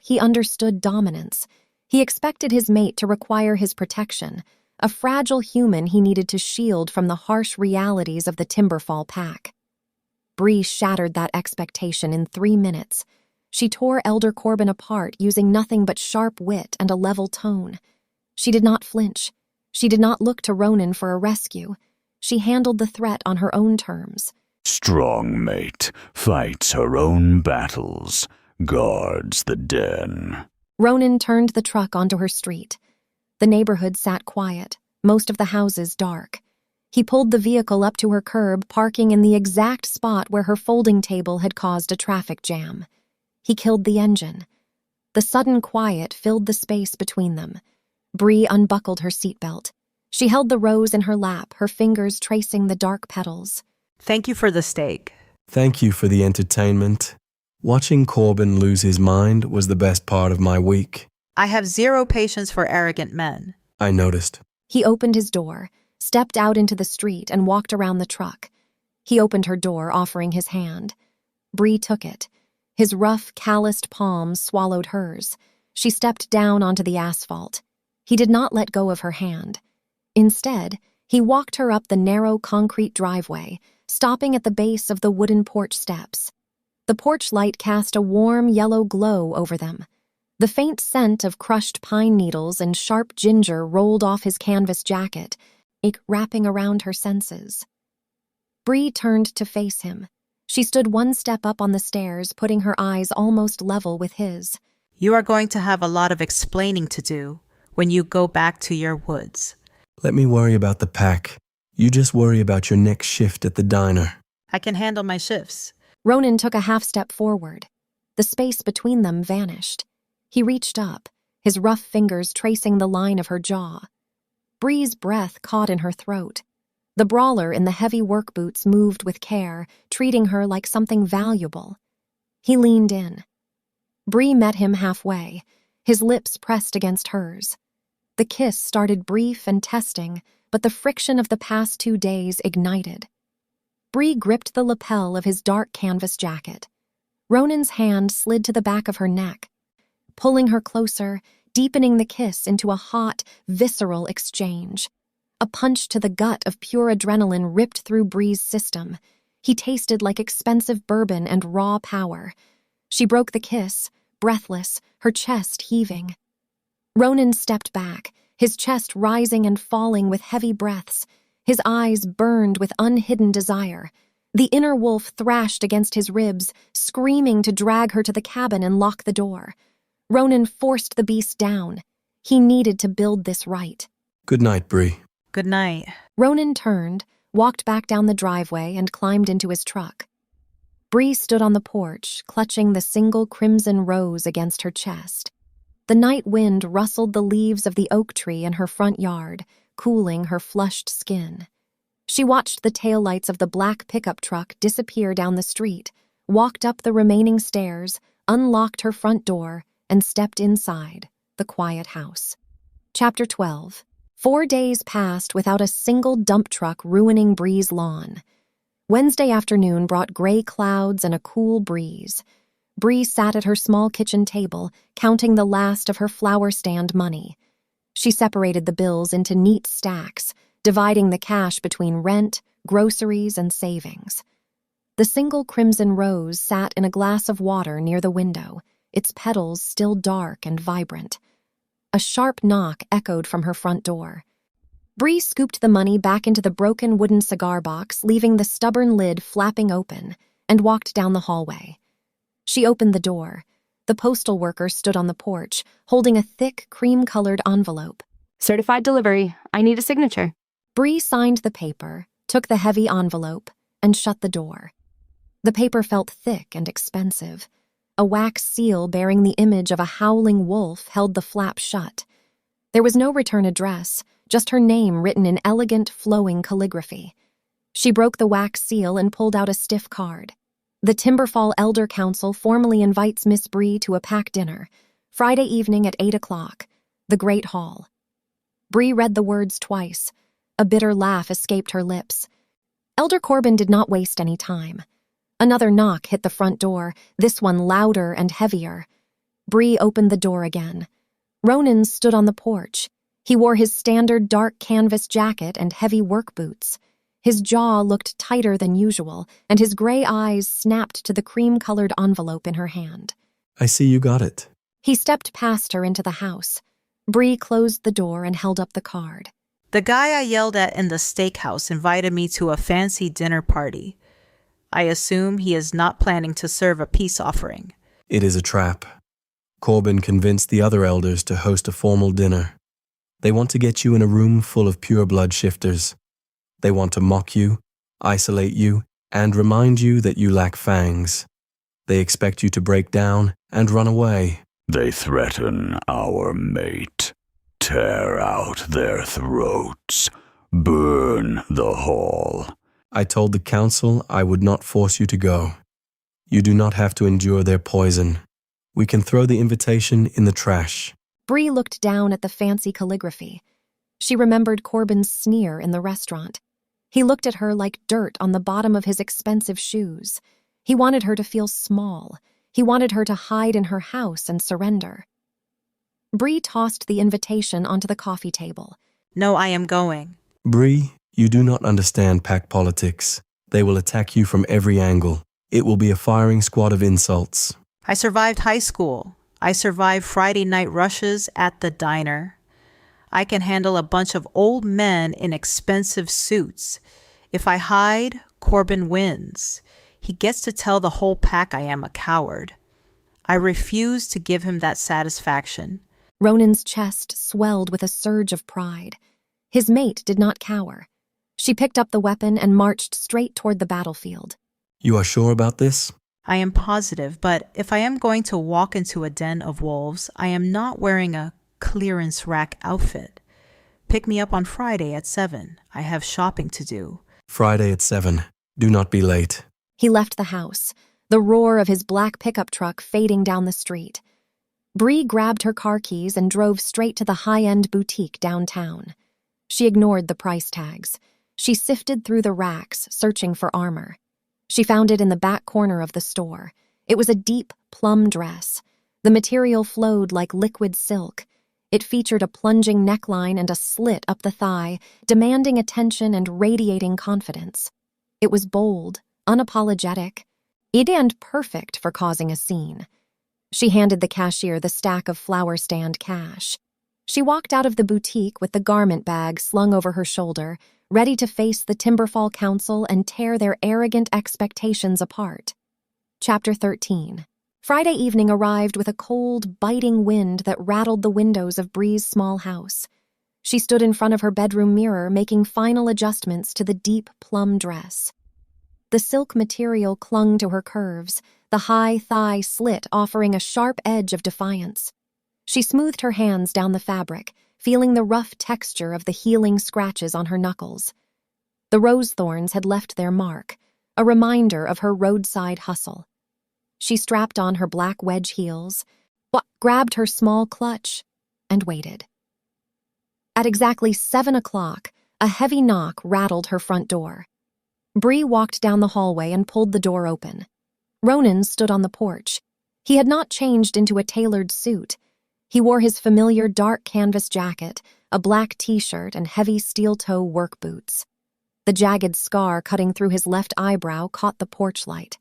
He understood dominance. He expected his mate to require his protection, a fragile human he needed to shield from the harsh realities of the Timberfall pack. Bree shattered that expectation in 3 minutes. She tore Elder Corbin apart using nothing but sharp wit and a level tone. She did not flinch. She did not look to Ronan for a rescue. She handled the threat on her own terms. Strong mate, fights her own battles, guards the den. Ronan turned the truck onto her street. The neighborhood sat quiet, most of the houses dark. He pulled the vehicle up to her curb, parking in the exact spot where her folding table had caused a traffic jam. He killed the engine. The sudden quiet filled the space between them. Bree unbuckled her seatbelt. She held the rose in her lap, her fingers tracing the dark petals. Thank you for the steak. Thank you for the entertainment. Watching Corbin lose his mind was the best part of my week. I have zero patience for arrogant men. I noticed. He opened his door, stepped out into the street, and walked around the truck. He opened her door, offering his hand. Bree took it. His rough, calloused palms swallowed hers. She stepped down onto the asphalt. He did not let go of her hand. Instead, he walked her up the narrow concrete driveway, stopping at the base of the wooden porch steps. The porch light cast a warm yellow glow over them. The faint scent of crushed pine needles and sharp ginger rolled off his canvas jacket, wrapping around her senses. Bree turned to face him. She stood one step up on the stairs, putting her eyes almost level with his. You are going to have a lot of explaining to do when you go back to your woods. Let me worry about the pack. You just worry about your next shift at the diner. I can handle my shifts. Ronan took a half step forward. The space between them vanished. He reached up, his rough fingers tracing the line of her jaw. Bree's breath caught in her throat. The brawler in the heavy work boots moved with care, treating her like something valuable. He leaned in. Bree met him halfway, his lips pressed against hers. The kiss started brief and testing, but the friction of the past 2 days ignited. Bree gripped the lapel of his dark canvas jacket. Ronan's hand slid to the back of her neck, pulling her closer, deepening the kiss into a hot, visceral exchange. A punch to the gut of pure adrenaline ripped through Bree's system. He tasted like expensive bourbon and raw power. She broke the kiss, breathless, her chest heaving. Ronan stepped back, his chest rising and falling with heavy breaths. His eyes burned with unhidden desire. The inner wolf thrashed against his ribs, screaming to drag her to the cabin and lock the door. Ronan forced the beast down. He needed to build this right. Good night, Bree. Good night. Ronan turned, walked back down the driveway, and climbed into his truck. Bree stood on the porch, clutching the single crimson rose against her chest. The night wind rustled the leaves of the oak tree in her front yard, cooling her flushed skin. She watched the taillights of the black pickup truck disappear down the street, walked up the remaining stairs, unlocked her front door, and stepped inside the quiet house. Chapter 12. 4 days passed without a single dump truck ruining Bree's lawn. Wednesday afternoon brought gray clouds and a cool breeze. Bree sat at her small kitchen table, counting the last of her flower stand money. She separated the bills into neat stacks, dividing the cash between rent, groceries, and savings. The single crimson rose sat in a glass of water near the window, its petals still dark and vibrant. A sharp knock echoed from her front door. Bree scooped the money back into the broken wooden cigar box, leaving the stubborn lid flapping open, and walked down the hallway. She opened the door. The postal worker stood on the porch, holding a thick, cream-colored envelope. Certified delivery. I need a signature. Bree signed the paper, took the heavy envelope, and shut the door. The paper felt thick and expensive. A wax seal bearing the image of a howling wolf held the flap shut. There was no return address, just her name written in elegant, flowing calligraphy. She broke the wax seal and pulled out a stiff card. The Timberfall Elder Council formally invites Miss Bree to a pack dinner, Friday evening at 8 o'clock, the Great Hall. Bree read the words twice. A bitter laugh escaped her lips. Elder Corbin did not waste any time. Another knock hit the front door, this one louder and heavier. Bree opened the door again. Ronan stood on the porch. He wore his standard dark canvas jacket and heavy work boots. His jaw looked tighter than usual, and his gray eyes snapped to the cream-colored envelope in her hand. I see you got it. He stepped past her into the house. Bree closed the door and held up the card. The guy I yelled at in the steakhouse invited me to a fancy dinner party. I assume he is not planning to serve a peace offering. It is a trap. Corbin convinced the other elders to host a formal dinner. They want to get you in a room full of pure-blood shifters. They want to mock you, isolate you, and remind you that you lack fangs. They expect you to break down and run away. They threaten our mate. Tear out their throats. Burn the hall. I told the council I would not force you to go. You do not have to endure their poison. We can throw the invitation in the trash. Bree looked down at the fancy calligraphy. She remembered Corbin's sneer in the restaurant. He looked at her like dirt on the bottom of his expensive shoes. He wanted her to feel small. He wanted her to hide in her house and surrender. Bree tossed the invitation onto the coffee table. No, I am going. Bree, you do not understand pack politics. They will attack you from every angle. It will be a firing squad of insults. I survived high school. I survived Friday night rushes at the diner. I can handle a bunch of old men in expensive suits. If I hide, Corbin wins. He gets to tell the whole pack I am a coward. I refuse to give him that satisfaction. Ronan's chest swelled with a surge of pride. His mate did not cower. She picked up the weapon and marched straight toward the battlefield. You are sure about this? I am positive, but if I am going to walk into a den of wolves, I am not wearing a clearance rack outfit. Pick me up on Friday at 7. I have shopping to do. Friday at 7. Do not be late. He left the house, the roar of his black pickup truck fading down the street. Bree grabbed her car keys and drove straight to the high-end boutique downtown. She ignored the price tags. She sifted through the racks, searching for armor. She found it in the back corner of the store. It was a deep plum dress. The material flowed like liquid silk. It featured a plunging neckline and a slit up the thigh, demanding attention and radiating confidence. It was bold, unapologetic, and perfect for causing a scene. She handed the cashier the stack of flower stand cash. She walked out of the boutique with the garment bag slung over her shoulder, ready to face the Timberfall Council and tear their arrogant expectations apart. Chapter 13. Friday evening arrived with a cold, biting wind that rattled the windows of Bree's small house. She stood in front of her bedroom mirror, making final adjustments to the deep plum dress. The silk material clung to her curves, the high thigh slit offering a sharp edge of defiance. She smoothed her hands down the fabric, feeling the rough texture of the healing scratches on her knuckles. The rose thorns had left their mark, a reminder of her roadside hustle. She strapped on her black wedge heels, grabbed her small clutch, and waited. At exactly 7 o'clock, a heavy knock rattled her front door. Bree walked down the hallway and pulled the door open. Ronan stood on the porch. He had not changed into a tailored suit. He wore his familiar dark canvas jacket, a black t-shirt and heavy steel-toe work boots. The jagged scar cutting through his left eyebrow caught the porch light.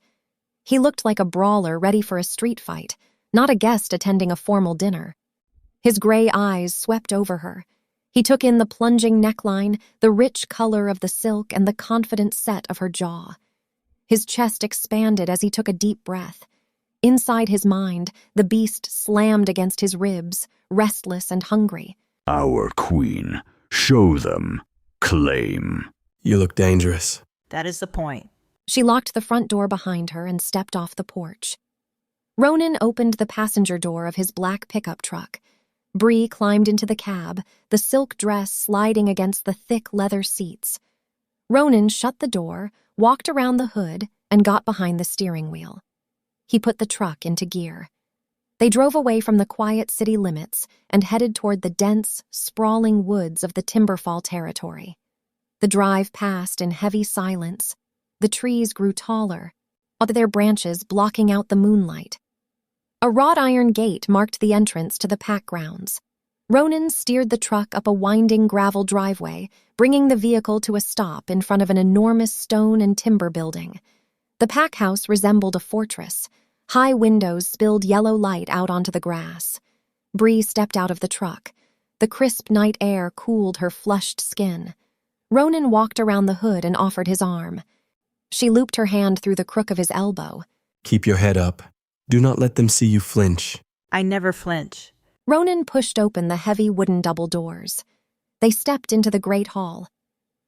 He looked like a brawler ready for a street fight, not a guest attending a formal dinner. His gray eyes swept over her. He took in the plunging neckline, the rich color of the silk, and the confident set of her jaw. His chest expanded as he took a deep breath. Inside his mind, the beast slammed against his ribs, restless and hungry. Our queen. Show them. Claim. You look dangerous. That is the point. She locked the front door behind her and stepped off the porch. Ronan opened the passenger door of his black pickup truck. Bree climbed into the cab, the silk dress sliding against the thick leather seats. Ronan shut the door, walked around the hood, and got behind the steering wheel. He put the truck into gear. They drove away from the quiet city limits and headed toward the dense, sprawling woods of the Timberfall territory. The drive passed in heavy silence. The trees grew taller, their branches blocking out the moonlight. A wrought iron gate marked the entrance to the pack grounds. Ronan steered the truck up a winding gravel driveway, bringing the vehicle to a stop in front of an enormous stone and timber building. The pack house resembled a fortress. High windows spilled yellow light out onto the grass. Bree stepped out of the truck. The crisp night air cooled her flushed skin. Ronan walked around the hood and offered his arm. She looped her hand through the crook of his elbow. Keep your head up. Do not let them see you flinch. I never flinch. Ronan pushed open the heavy wooden double doors. They stepped into the great hall.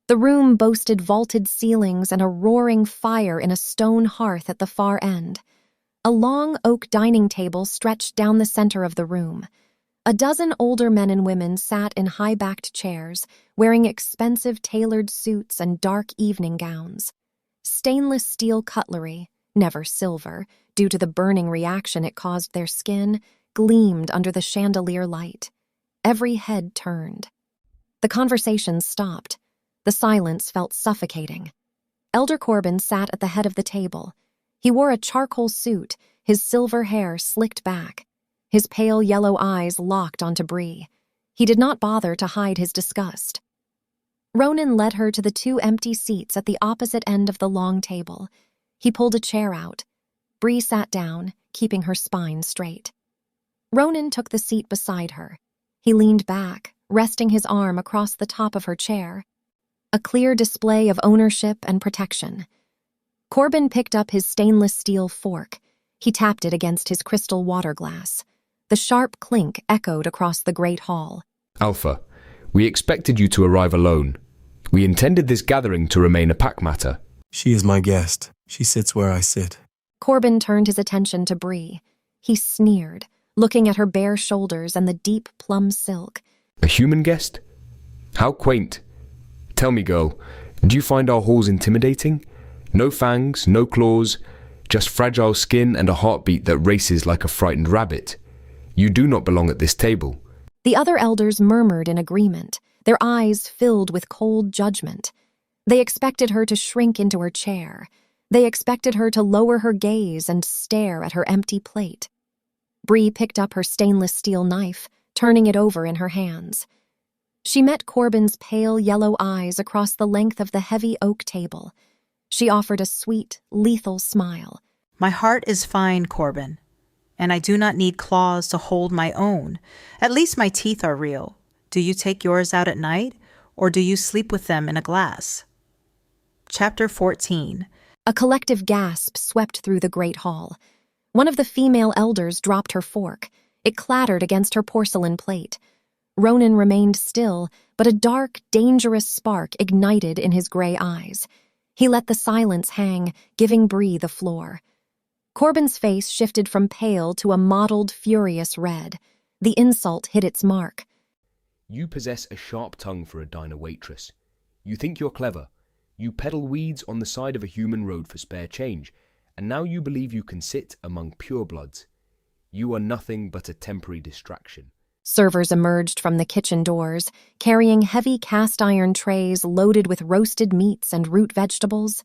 The room boasted vaulted ceilings and a roaring fire in a stone hearth at the far end. A long oak dining table stretched down the center of the room. A dozen older men and women sat in high-backed chairs, wearing expensive tailored suits and dark evening gowns. Stainless steel cutlery, never silver, due to the burning reaction it caused their skin, gleamed under the chandelier light. Every head turned. The conversation stopped. The silence felt suffocating. Elder Corbin sat at the head of the table. He wore a charcoal suit, his silver hair slicked back. His pale yellow eyes locked onto Bree. He did not bother to hide his disgust. Ronan led her to the two empty seats at the opposite end of the long table. He pulled a chair out. Bree sat down, keeping her spine straight. Ronan took the seat beside her. He leaned back, resting his arm across the top of her chair. A clear display of ownership and protection. Corbin picked up his stainless steel fork. He tapped it against his crystal water glass. The sharp clink echoed across the great hall. Alpha, we expected you to arrive alone. We intended this gathering to remain a pack matter. She is my guest. She sits where I sit. Corbin turned his attention to Bree. He sneered, looking at her bare shoulders and the deep plum silk. A human guest? How quaint. Tell me, girl, do you find our halls intimidating? No fangs, no claws, just fragile skin and a heartbeat that races like a frightened rabbit. You do not belong at this table. The other elders murmured in agreement, their eyes filled with cold judgment. They expected her to shrink into her chair. They expected her to lower her gaze and stare at her empty plate. Bree picked up her stainless steel knife, turning it over in her hands. She met Corbin's pale yellow eyes across the length of the heavy oak table. She offered a sweet, lethal smile. My heart is fine, Corbin, and I do not need claws to hold my own. At least my teeth are real. Do you take yours out at night, or do you sleep with them in a glass? Chapter 14. A collective gasp swept through the great hall. One of the female elders dropped her fork. It clattered against her porcelain plate. Ronan remained still, but a dark, dangerous spark ignited in his gray eyes. He let the silence hang, giving Bree the floor. Corbin's face shifted from pale to a mottled, furious red. The insult hit its mark. You possess a sharp tongue for a diner waitress. You think you're clever. You peddle weeds on the side of a human road for spare change, and now you believe you can sit among purebloods. You are nothing but a temporary distraction. Servers emerged from the kitchen doors, carrying heavy cast-iron trays loaded with roasted meats and root vegetables.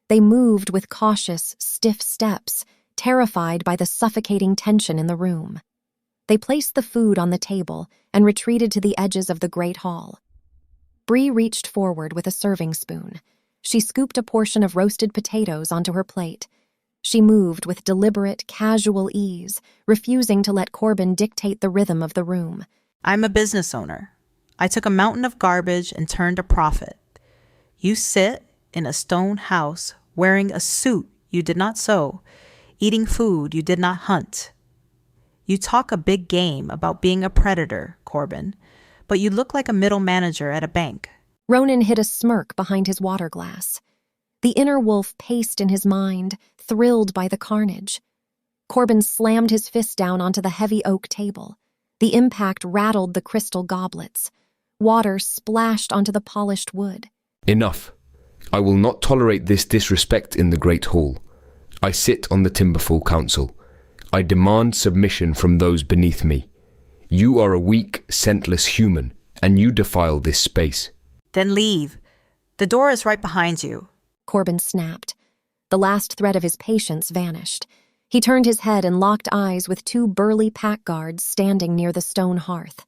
They moved with cautious, stiff steps, terrified by the suffocating tension in the room. They placed the food on the table and retreated to the edges of the great hall. Bree reached forward with a serving spoon. She scooped a portion of roasted potatoes onto her plate. She moved with deliberate, casual ease, refusing to let Corbin dictate the rhythm of the room. I'm a business owner. I took a mountain of garbage and turned a profit. You sit in a stone house wearing a suit you did not sew, eating food you did not hunt. You talk a big game about being a predator, Corbin, but you look like a middle manager at a bank. Ronan hid a smirk behind his water glass. The inner wolf paced in his mind, thrilled by the carnage. Corbin slammed his fist down onto the heavy oak table. The impact rattled the crystal goblets. Water splashed onto the polished wood. Enough. I will not tolerate this disrespect in the Great Hall. I sit on the Timberfall Council. I demand submission from those beneath me. You are a weak, scentless human, and you defile this space. Then leave. The door is right behind you. Corbin snapped. The last thread of his patience vanished. He turned his head and locked eyes with two burly pack guards standing near the stone hearth.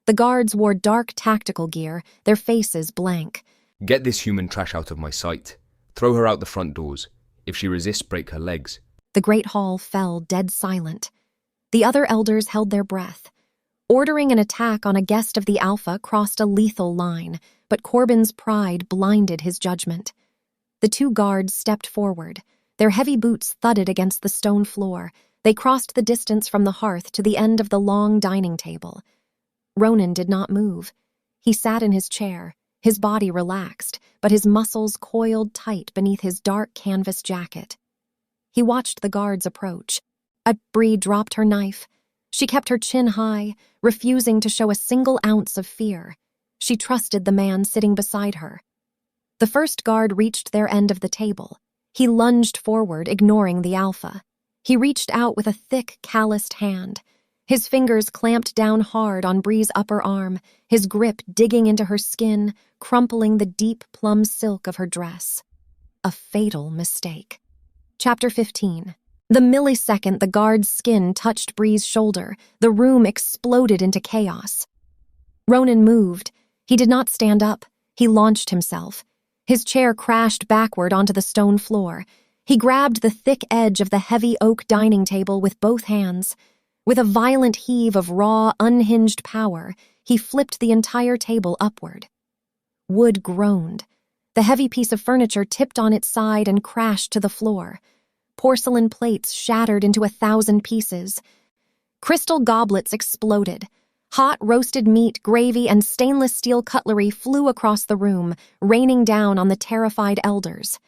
The guards wore dark tactical gear, their faces blank. Get this human trash out of my sight. Throw her out the front doors. If she resists, break her legs. The great hall fell dead silent. The other elders held their breath. Ordering an attack on a guest of the Alpha crossed a lethal line, but Corbin's pride blinded his judgment. The two guards stepped forward. Their heavy boots thudded against the stone floor. They crossed the distance from the hearth to the end of the long dining table. Ronan did not move. He sat in his chair, his body relaxed, but his muscles coiled tight beneath his dark canvas jacket. He watched the guards approach. Bree dropped her knife. She kept her chin high, refusing to show a single ounce of fear. She trusted the man sitting beside her. The first guard reached their end of the table. He lunged forward, ignoring the Alpha. He reached out with a thick, calloused hand. His fingers clamped down hard on Bree's upper arm, his grip digging into her skin, crumpling the deep plum silk of her dress. A fatal mistake. Chapter 15. The millisecond the guard's skin touched Bree's shoulder, the room exploded into chaos. Ronan moved. He did not stand up. He launched himself. His chair crashed backward onto the stone floor. He grabbed the thick edge of the heavy oak dining table with both hands. With a violent heave of raw, unhinged power, he flipped the entire table upward. Wood groaned. The heavy piece of furniture tipped on its side and crashed to the floor. Porcelain plates shattered into 1,000 pieces. Crystal goblets exploded. Hot roasted meat, gravy, and stainless steel cutlery flew across the room, raining down on the terrified elders.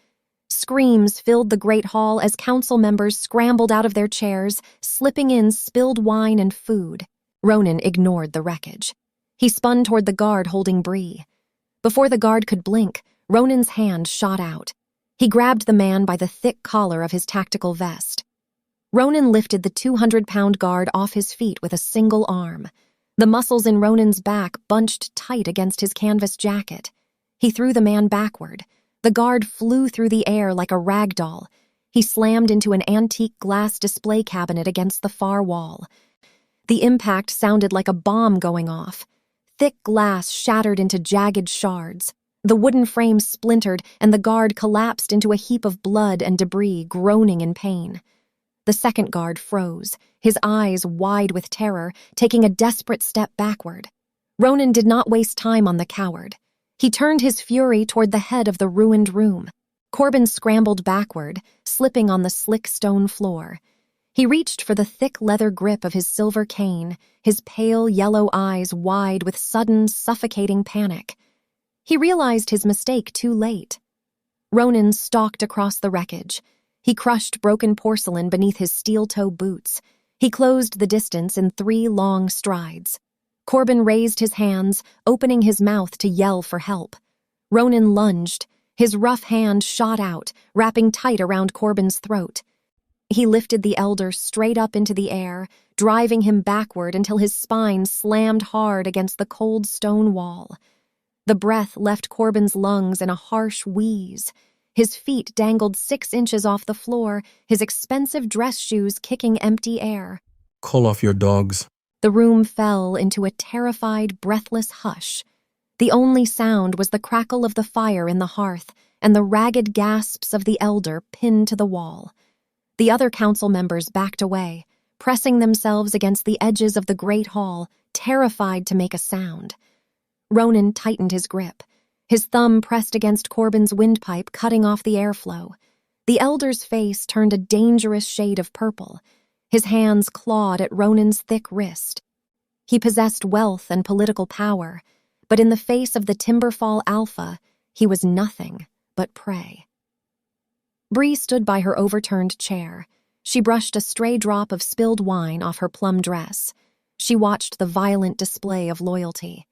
Screams filled the great hall as council members scrambled out of their chairs, slipping in spilled wine and food. Ronan ignored the wreckage. He spun toward the guard holding Bree. Before the guard could blink, Ronan's hand shot out. He grabbed the man by the thick collar of his tactical vest. Ronan lifted the 200-pound guard off his feet with a single arm. The muscles in Ronan's back bunched tight against his canvas jacket. He threw the man backward. The guard flew through the air like a rag doll. He slammed into an antique glass display cabinet against the far wall. The impact sounded like a bomb going off. Thick glass shattered into jagged shards. The wooden frame splintered, and the guard collapsed into a heap of blood and debris, groaning in pain. The second guard froze, his eyes wide with terror, taking a desperate step backward. Ronan did not waste time on the coward. He turned his fury toward the head of the ruined room. Corbin scrambled backward, slipping on the slick stone floor. He reached for the thick leather grip of his silver cane, his pale yellow eyes wide with sudden, suffocating panic. He realized his mistake too late. Ronan stalked across the wreckage. He crushed broken porcelain beneath his steel-toe boots. He closed the distance in 3 long strides. Corbin raised his hands, opening his mouth to yell for help. Ronan lunged. His rough hand shot out, wrapping tight around Corbin's throat. He lifted the elder straight up into the air, driving him backward until his spine slammed hard against the cold stone wall. The breath left Corbin's lungs in a harsh wheeze. His feet dangled 6 inches off the floor, his expensive dress shoes kicking empty air. Call off your dogs. The room fell into a terrified, breathless hush. The only sound was the crackle of the fire in the hearth and the ragged gasps of the elder pinned to the wall. The other council members backed away, pressing themselves against the edges of the great hall, terrified to make a sound. Ronan tightened his grip. His thumb pressed against Corbin's windpipe, cutting off the airflow. The elder's face turned a dangerous shade of purple. His hands clawed at Ronan's thick wrist. He possessed wealth and political power, but in the face of the Timberfall Alpha, he was nothing but prey. Bree stood by her overturned chair. She brushed a stray drop of spilled wine off her plum dress. She watched the violent display of loyalty.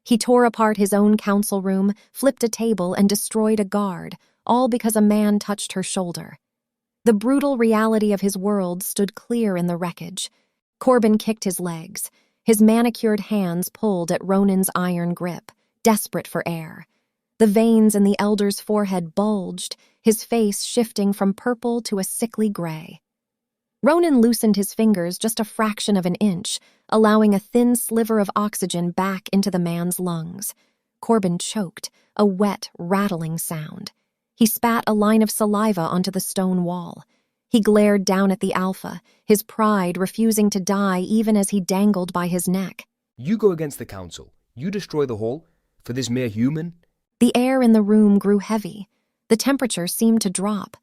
He tore apart his own council room, flipped a table, and destroyed a guard, all because a man touched her shoulder. The brutal reality of his world stood clear in the wreckage. Corbin kicked his legs. His manicured hands pulled at Ronan's iron grip, desperate for air. The veins in the elder's forehead bulged, his face shifting from purple to a sickly gray. Ronan loosened his fingers just a fraction of an inch, allowing a thin sliver of oxygen back into the man's lungs. Corbin choked, a wet, rattling sound. He spat a line of saliva onto the stone wall. He glared down at the Alpha, his pride refusing to die even as he dangled by his neck. You go against the council. You destroy the hall? For this mere human? The air in the room grew heavy. The temperature seemed to drop.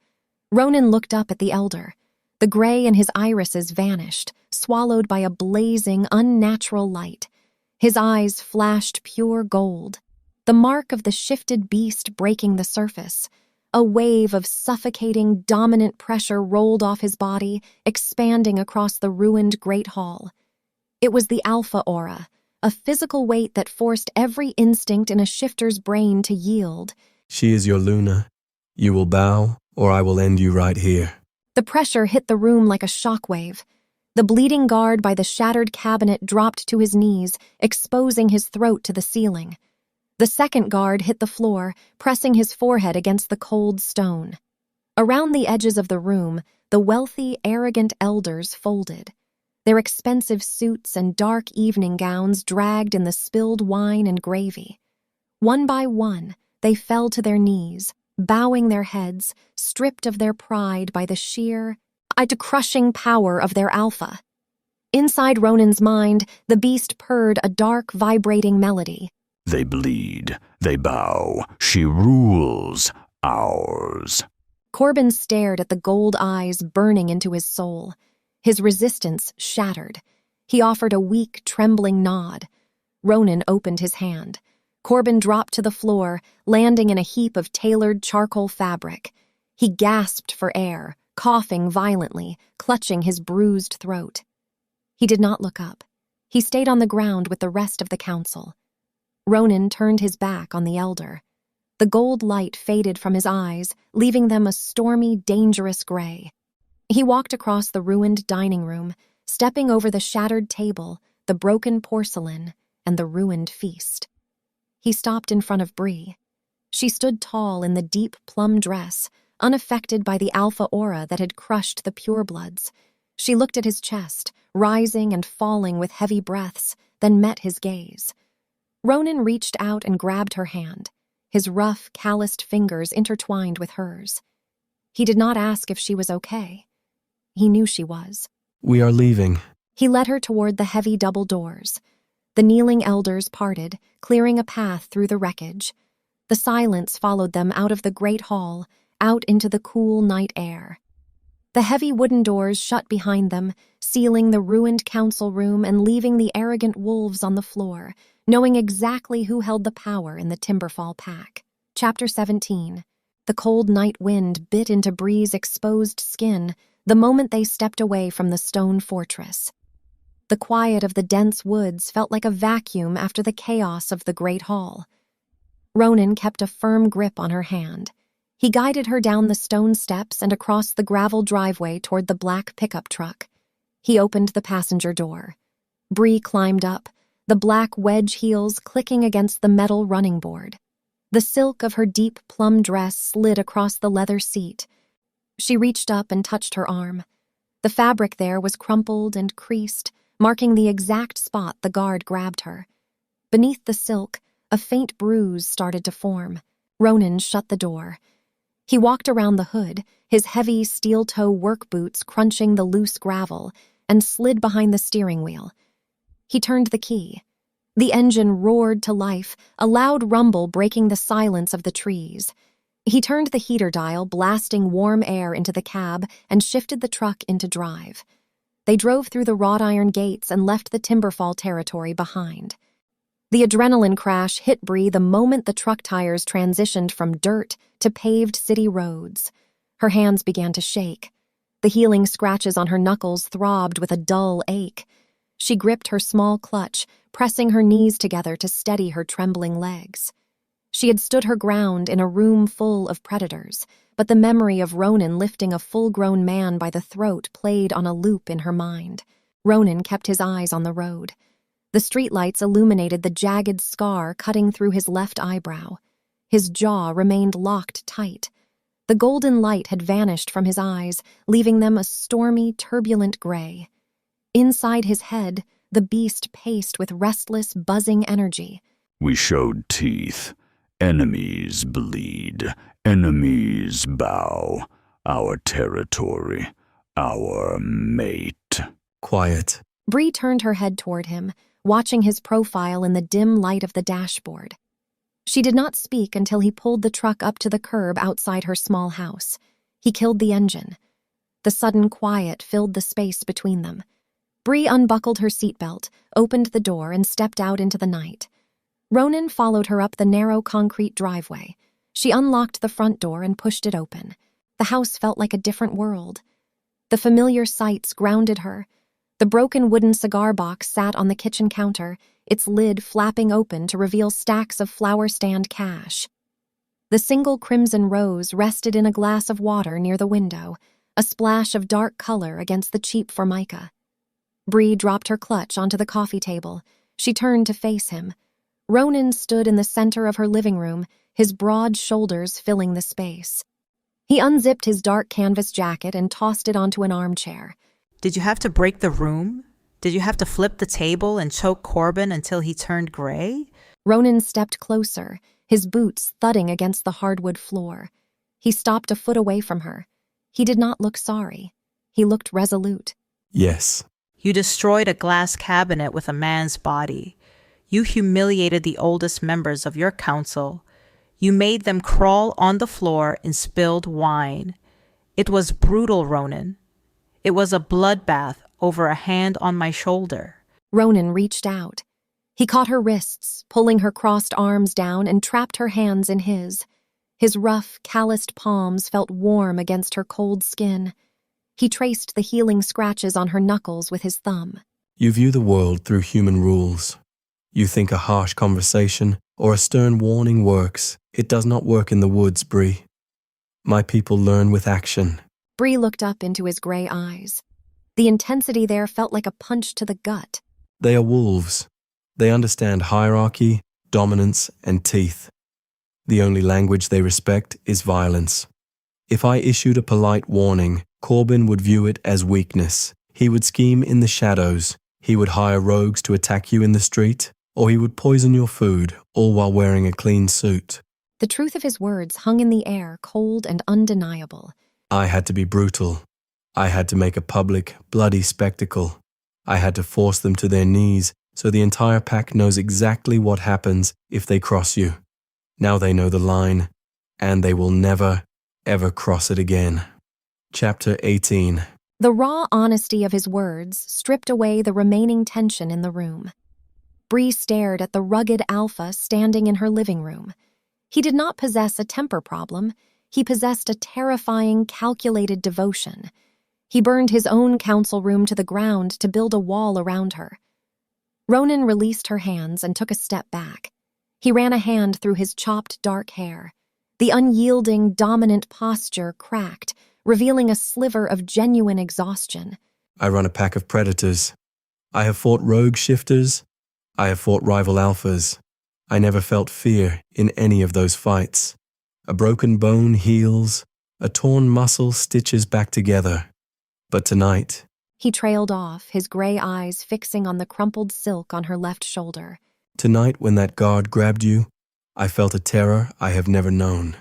Ronan looked up at the elder. The gray in his irises vanished, swallowed by a blazing, unnatural light. His eyes flashed pure gold, the mark of the shifted beast breaking the surface. A wave of suffocating, dominant pressure rolled off his body, expanding across the ruined great hall. It was the Alpha aura, a physical weight that forced every instinct in a shifter's brain to yield. She is your Luna. You will bow, or I will end you right here. The pressure hit the room like a shockwave. The bleeding guard by the shattered cabinet dropped to his knees, exposing his throat to the ceiling. The second guard hit the floor, pressing his forehead against the cold stone. Around the edges of the room, the wealthy, arrogant elders folded. Their expensive suits and dark evening gowns dragged in the spilled wine and gravy. One by one, they fell to their knees, bowing their heads, stripped of their pride by the sheer, crushing power of their Alpha. Inside Ronan's mind, the beast purred a dark, vibrating melody. They bleed, they bow, she rules, ours. Corbin stared at the gold eyes burning into his soul. His resistance shattered. He offered a weak, trembling nod. Ronan opened his hand. Corbin dropped to the floor, landing in a heap of tailored charcoal fabric. He gasped for air, coughing violently, clutching his bruised throat. He did not look up. He stayed on the ground with the rest of the council. Ronan turned his back on the elder. The gold light faded from his eyes, leaving them a stormy, dangerous gray. He walked across the ruined dining room, stepping over the shattered table, the broken porcelain, and the ruined feast. He stopped in front of Bree. She stood tall in the deep plum dress, unaffected by the alpha aura that had crushed the purebloods. She looked at his chest, rising and falling with heavy breaths, then met his gaze. Ronan reached out and grabbed her hand, his rough, calloused fingers intertwined with hers. He did not ask if she was okay. He knew she was. We are leaving. He led her toward the heavy double doors. The kneeling elders parted, clearing a path through the wreckage. The silence followed them out of the great hall, out into the cool night air. The heavy wooden doors shut behind them, sealing the ruined council room and leaving the arrogant wolves on the floor, knowing exactly who held the power in the Timberfall pack. Chapter 17. The cold night wind bit into Bree's exposed skin the moment they stepped away from the stone fortress. The quiet of the dense woods felt like a vacuum after the chaos of the great hall. Ronan kept a firm grip on her hand. He guided her down the stone steps and across the gravel driveway toward the black pickup truck. He opened the passenger door. Bree climbed up, the black wedge heels clicking against the metal running board. The silk of her deep plum dress slid across the leather seat. She reached up and touched her arm. The fabric there was crumpled and creased, marking the exact spot the guard grabbed her. Beneath the silk, a faint bruise started to form. Ronan shut the door. He walked around the hood, his heavy steel-toe work boots crunching the loose gravel, and slid behind the steering wheel. He turned the key. The engine roared to life, a loud rumble breaking the silence of the trees. He turned the heater dial, blasting warm air into the cab, and shifted the truck into drive. They drove through the wrought iron gates and left the Timberfall territory behind. The adrenaline crash hit Bree the moment the truck tires transitioned from dirt to paved city roads. Her hands began to shake. The healing scratches on her knuckles throbbed with a dull ache. She gripped her small clutch, pressing her knees together to steady her trembling legs. She had stood her ground in a room full of predators, but the memory of Ronan lifting a full-grown man by the throat played on a loop in her mind. Ronan kept his eyes on the road. The streetlights illuminated the jagged scar cutting through his left eyebrow. His jaw remained locked tight. The golden light had vanished from his eyes, leaving them a stormy, turbulent gray. Inside his head, the beast paced with restless, buzzing energy. We showed teeth. Enemies bleed. Enemies bow. Our territory. Our mate. Quiet. Bree turned her head toward him, watching his profile in the dim light of the dashboard. She did not speak until he pulled the truck up to the curb outside her small house. He killed the engine. The sudden quiet filled the space between them. Bree unbuckled her seatbelt, opened the door, and stepped out into the night. Ronan followed her up the narrow concrete driveway. She unlocked the front door and pushed it open. The house felt like a different world. The familiar sights grounded her. The broken wooden cigar box sat on the kitchen counter, its lid flapping open to reveal stacks of flower stand cash. The single crimson rose rested in a glass of water near the window, a splash of dark color against the cheap formica. Bree dropped her clutch onto the coffee table. She turned to face him. Ronan stood in the center of her living room, his broad shoulders filling the space. He unzipped his dark canvas jacket and tossed it onto an armchair. Did you have to break the room? Did you have to flip the table and choke Corbin until he turned gray? Ronan stepped closer, his boots thudding against the hardwood floor. He stopped a foot away from her. He did not look sorry. He looked resolute. Yes. You destroyed a glass cabinet with a man's body. You humiliated the oldest members of your council. You made them crawl on the floor in spilled wine. It was brutal, Ronan. It was a bloodbath over a hand on my shoulder. Ronan reached out. He caught her wrists, pulling her crossed arms down, and trapped her hands in his. His rough, calloused palms felt warm against her cold skin. He traced the healing scratches on her knuckles with his thumb. You view the world through human rules. You think a harsh conversation or a stern warning works. It does not work in the woods, Bree. My people learn with action. Bree looked up into his gray eyes. The intensity there felt like a punch to the gut. They are wolves. They understand hierarchy, dominance, and teeth. The only language they respect is violence. If I issued a polite warning, Corbin would view it as weakness. He would scheme in the shadows. He would hire rogues to attack you in the street, or he would poison your food, all while wearing a clean suit. The truth of his words hung in the air, cold and undeniable. I had to be brutal. I had to make a public, bloody spectacle. I had to force them to their knees so the entire pack knows exactly what happens if they cross you. Now they know the line, and they will never, ever cross it again. Chapter 18. The raw honesty of his words stripped away the remaining tension in the room. Bree stared at the rugged alpha standing in her living room. He did not possess a temper problem. He possessed a terrifying, calculated devotion. He burned his own council room to the ground to build a wall around her. Ronan released her hands and took a step back. He ran a hand through his chopped dark hair. The unyielding, dominant posture cracked, revealing a sliver of genuine exhaustion. I run a pack of predators. I have fought rogue shifters. I have fought rival alphas. I never felt fear in any of those fights. A broken bone heals. A torn muscle stitches back together. But tonight, He trailed off, his gray eyes fixing on the crumpled silk on her left shoulder. Tonight, when that guard grabbed you, I felt a terror I have never known.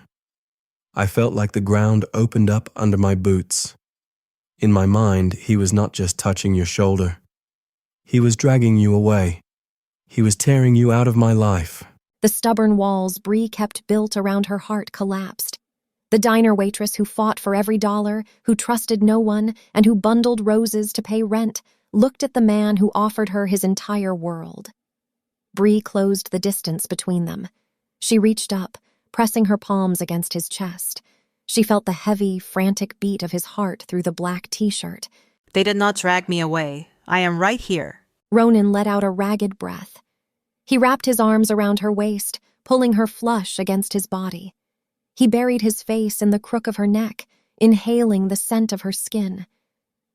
I felt like the ground opened up under my boots. In my mind, he was not just touching your shoulder. He was dragging you away. He was tearing you out of my life. The stubborn walls Bree kept built around her heart collapsed. The diner waitress who fought for every dollar, who trusted no one, and who bundled roses to pay rent, looked at the man who offered her his entire world. Bree closed the distance between them. She reached up, pressing her palms against his chest. She felt the heavy, frantic beat of his heart through the black t-shirt. They did not drag me away. I am right here. Ronan let out a ragged breath. He wrapped his arms around her waist, pulling her flush against his body. He buried his face in the crook of her neck, inhaling the scent of her skin.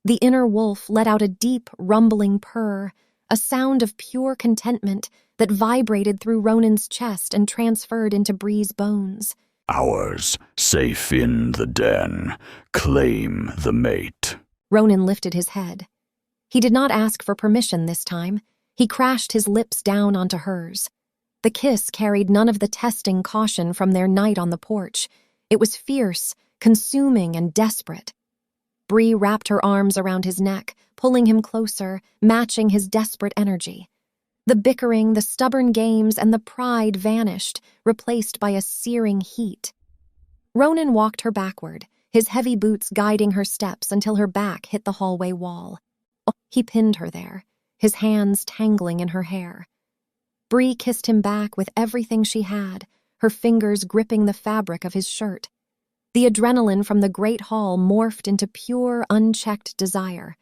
The inner wolf let out a deep, rumbling purr, a sound of pure contentment that vibrated through Ronan's chest and transferred into Bree's bones. Ours, safe in the den. Claim the mate. Ronan lifted his head. He did not ask for permission this time. He crashed his lips down onto hers. The kiss carried none of the testing caution from their night on the porch. It was fierce, consuming, and desperate. Bree wrapped her arms around his neck, pulling him closer, matching his desperate energy. The bickering, the stubborn games, and the pride vanished, replaced by a searing heat. Ronan walked her backward, his heavy boots guiding her steps until her back hit the hallway wall. He pinned her there, his hands tangling in her hair. Bree kissed him back with everything she had, her fingers gripping the fabric of his shirt. The adrenaline from the great hall morphed into pure, unchecked desire.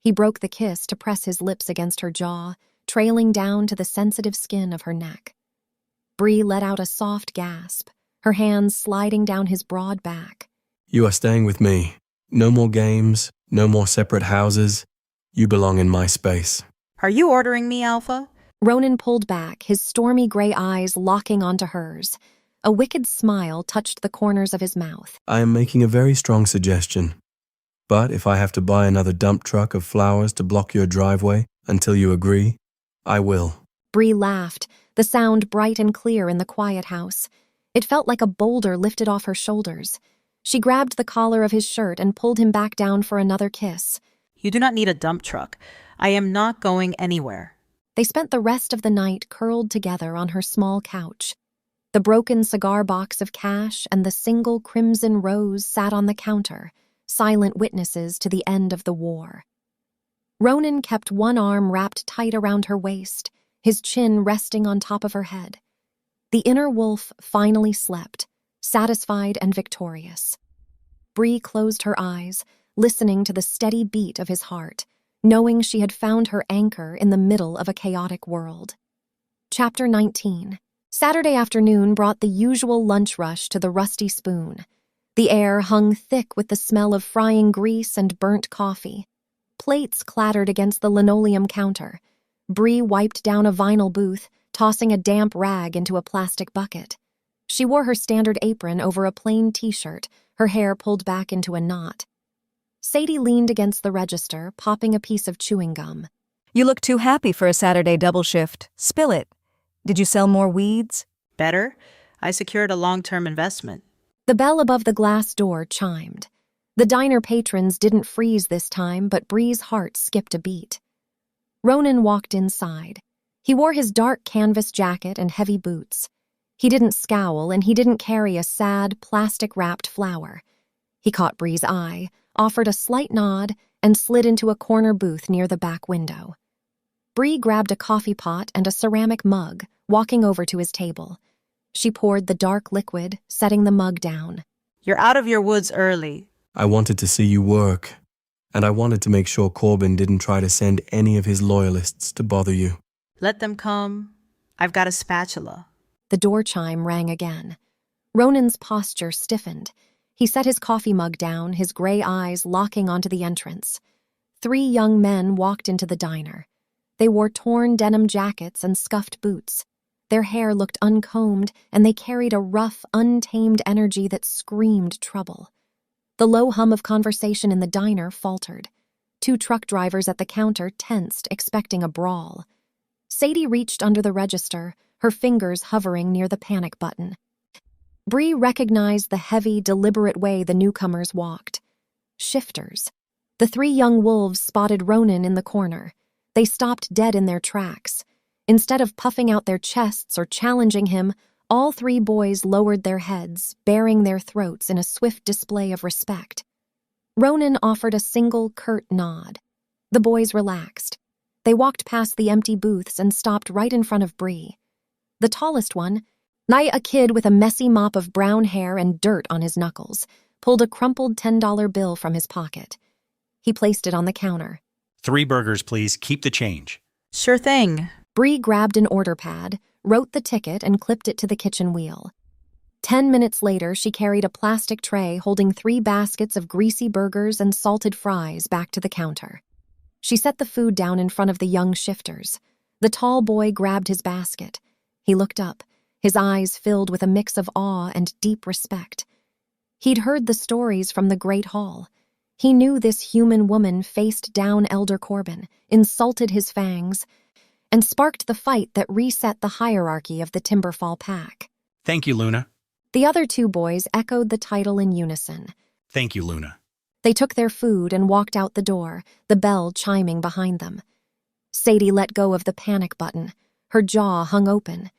He broke the kiss to press his lips against her jaw, trailing down to the sensitive skin of her neck. Bree let out a soft gasp, her hands sliding down his broad back. You are staying with me. No more games, no more separate houses. You belong in my space. Are you ordering me, Alpha? Ronan pulled back, his stormy gray eyes locking onto hers. A wicked smile touched the corners of his mouth. I am making a very strong suggestion. But if I have to buy another dump truck of flowers to block your driveway until you agree, I will. Bree laughed, the sound bright and clear in the quiet house. It felt like a boulder lifted off her shoulders. She grabbed the collar of his shirt and pulled him back down for another kiss. You do not need a dump truck. I am not going anywhere. They spent the rest of the night curled together on her small couch. The broken cigar box of cash and the single crimson rose sat on the counter, silent witnesses to the end of the war. Ronan kept one arm wrapped tight around her waist, his chin resting on top of her head. The inner wolf finally slept, satisfied and victorious. Bree closed her eyes, listening to the steady beat of his heart, knowing she had found her anchor in the middle of a chaotic world. Chapter 19. Saturday afternoon brought the usual lunch rush to the Rusty Spoon. The air hung thick with the smell of frying grease and burnt coffee. Plates clattered against the linoleum counter. Bree wiped down a vinyl booth, tossing a damp rag into a plastic bucket. She wore her standard apron over a plain t-shirt, her hair pulled back into a knot. Sadie leaned against the register, popping a piece of chewing gum. You look too happy for a Saturday double shift. Spill it. Did you sell more weeds? Better. I secured a long-term investment. The bell above the glass door chimed. The diner patrons didn't freeze this time, but Bree's heart skipped a beat. Ronan walked inside. He wore his dark canvas jacket and heavy boots. He didn't scowl, and he didn't carry a sad, plastic-wrapped flower. He caught Bree's eye, offered a slight nod, and slid into a corner booth near the back window. Bree grabbed a coffee pot and a ceramic mug, walking over to his table. She poured the dark liquid, setting the mug down. You're out of your woods early. I wanted to see you work, and I wanted to make sure Corbin didn't try to send any of his loyalists to bother you. Let them come. I've got a spatula. The door chime rang again. Ronan's posture stiffened. He set his coffee mug down, his gray eyes locking onto the entrance. 3 young men walked into the diner. They wore torn denim jackets and scuffed boots. Their hair looked uncombed, and they carried a rough, untamed energy that screamed trouble. The low hum of conversation in the diner faltered. Two truck drivers at the counter tensed, expecting a brawl. Sadie reached under the register, her fingers hovering near the panic button. Bree recognized the heavy, deliberate way the newcomers walked. Shifters. The three young wolves spotted Ronan in the corner. They stopped dead in their tracks. Instead of puffing out their chests or challenging him, all three boys lowered their heads, baring their throats in a swift display of respect. Ronan offered a single, curt nod. The boys relaxed. They walked past the empty booths and stopped right in front of Bree. The tallest one, a kid with a messy mop of brown hair and dirt on his knuckles, pulled a crumpled $10 bill from his pocket. He placed it on the counter. 3 burgers, please. Keep the change. Sure thing. Bree grabbed an order pad, wrote the ticket, and clipped it to the kitchen wheel. 10 minutes later, she carried a plastic tray holding 3 baskets of greasy burgers and salted fries back to the counter. She set the food down in front of the young shifters. The tall boy grabbed his basket. He looked up, his eyes filled with a mix of awe and deep respect. He'd heard the stories from the Great Hall. He knew this human woman faced down Elder Corbin, insulted his fangs, and sparked the fight that reset the hierarchy of the Timberfall pack. Thank you, Luna. The other 2 boys echoed the title in unison. Thank you, Luna. They took their food and walked out the door, the bell chiming behind them. Sadie let go of the panic button. Her jaw hung open.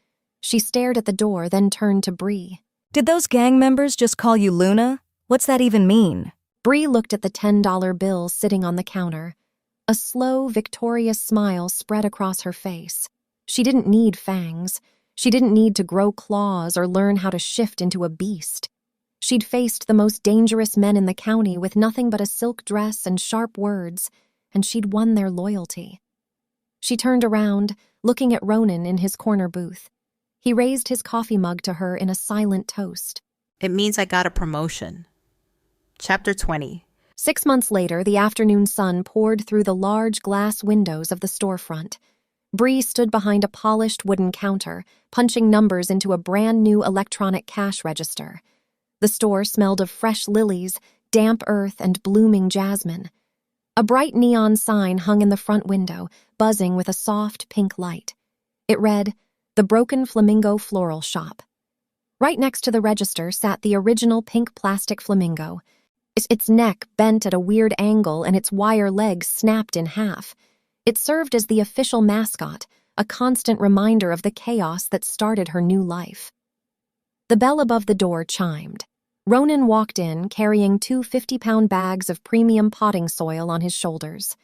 She stared at the door, then turned to Bree. Did those gang members just call you Luna? What's that even mean? Bree looked at the $10 bill sitting on the counter. A slow, victorious smile spread across her face. She didn't need fangs. She didn't need to grow claws or learn how to shift into a beast. She'd faced the most dangerous men in the county with nothing but a silk dress and sharp words, and she'd won their loyalty. She turned around, looking at Ronan in his corner booth. He raised his coffee mug to her in a silent toast. It means I got a promotion. Chapter 20. 6 months later, the afternoon sun poured through the large glass windows of the storefront. Bree stood behind a polished wooden counter, punching numbers into a brand-new electronic cash register. The store smelled of fresh lilies, damp earth, and blooming jasmine. A bright neon sign hung in the front window, buzzing with a soft pink light. It read, "The Broken Flamingo Floral Shop." Right next to the register sat the original pink plastic flamingo. Its neck bent at a weird angle and its wire legs snapped in half. It served as the official mascot, a constant reminder of the chaos that started her new life. The bell above the door chimed. Ronan walked in, carrying 2 50-pound bags of premium potting soil on his shoulders.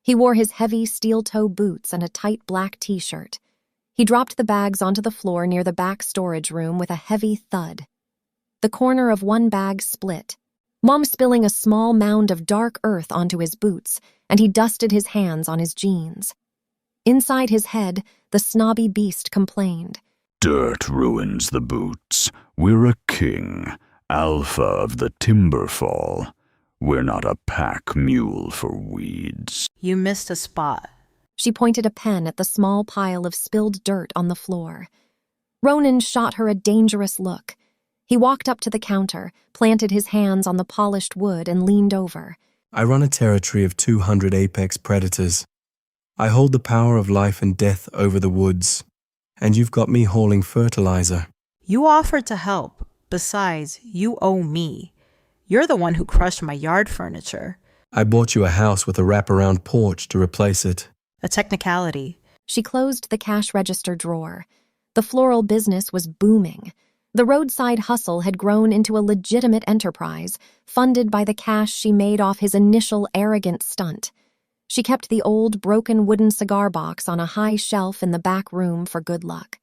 He wore his heavy steel-toe boots and a tight black t-shirt. He dropped the bags onto the floor near the back storage room with a heavy thud. The corner of one bag split, Mom spilling a small mound of dark earth onto his boots, and he dusted his hands on his jeans. Inside his head, the snobby beast complained. Dirt ruins the boots. We're a king, alpha of the Timberfall. We're not a pack mule for weeds. You missed a spot. She pointed a pen at the small pile of spilled dirt on the floor. Ronan shot her a dangerous look. He walked up to the counter, planted his hands on the polished wood, and leaned over. I run a territory of 200 apex predators. I hold the power of life and death over the woods. And you've got me hauling fertilizer. You offered to help. Besides, you owe me. You're the one who crushed my yard furniture. I bought you a house with a wraparound porch to replace it. A technicality. She closed the cash register drawer. The floral business was booming. The roadside hustle had grown into a legitimate enterprise, funded by the cash she made off his initial arrogant stunt. She kept the old, broken wooden cigar box on a high shelf in the back room for good luck.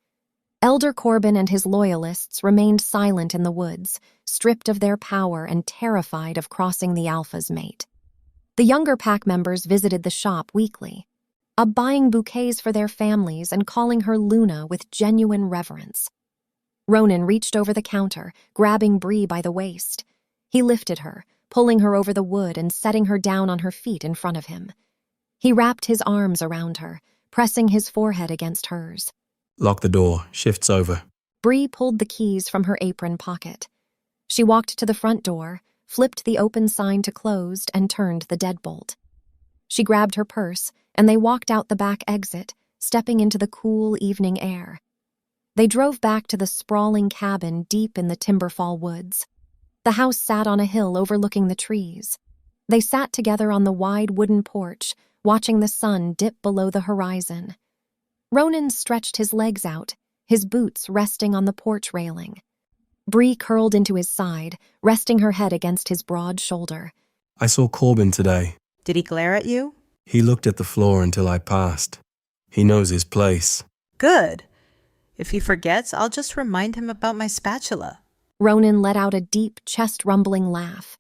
Elder Corbin and his loyalists remained silent in the woods, stripped of their power and terrified of crossing the Alpha's mate. The younger pack members visited the shop weekly, buying bouquets for their families and calling her Luna with genuine reverence. Ronan reached over the counter, grabbing Bree by the waist. He lifted her, pulling her over the wood and setting her down on her feet in front of him. He wrapped his arms around her, pressing his forehead against hers. Lock the door. Shift's over. Bree pulled the keys from her apron pocket. She walked to the front door, flipped the open sign to closed, and turned the deadbolt. She grabbed her purse, and they walked out the back exit, stepping into the cool evening air. They drove back to the sprawling cabin deep in the Timberfall woods. The house sat on a hill overlooking the trees. They sat together on the wide wooden porch, watching the sun dip below the horizon. Ronan stretched his legs out, his boots resting on the porch railing. Bree curled into his side, resting her head against his broad shoulder. I saw Corbin today. Did he glare at you? He looked at the floor until I passed. He knows his place. Good. If he forgets, I'll just remind him about my spatula. Ronan let out a deep, chest-rumbling laugh.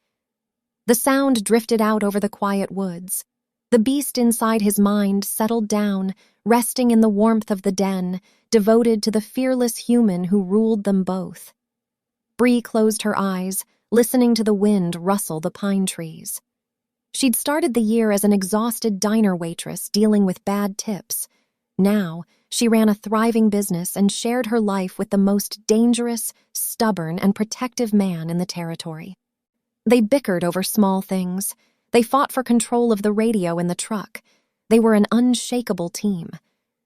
The sound drifted out over the quiet woods. The beast inside his mind settled down, resting in the warmth of the den, devoted to the fearless human who ruled them both. Bree closed her eyes, listening to the wind rustle the pine trees. She'd started the year as an exhausted diner waitress dealing with bad tips. Now, she ran a thriving business and shared her life with the most dangerous, stubborn, and protective man in the territory. They bickered over small things. They fought for control of the radio in the truck. They were an unshakable team.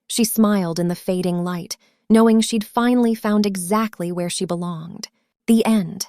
She smiled in the fading light, knowing she'd finally found exactly where she belonged. The end.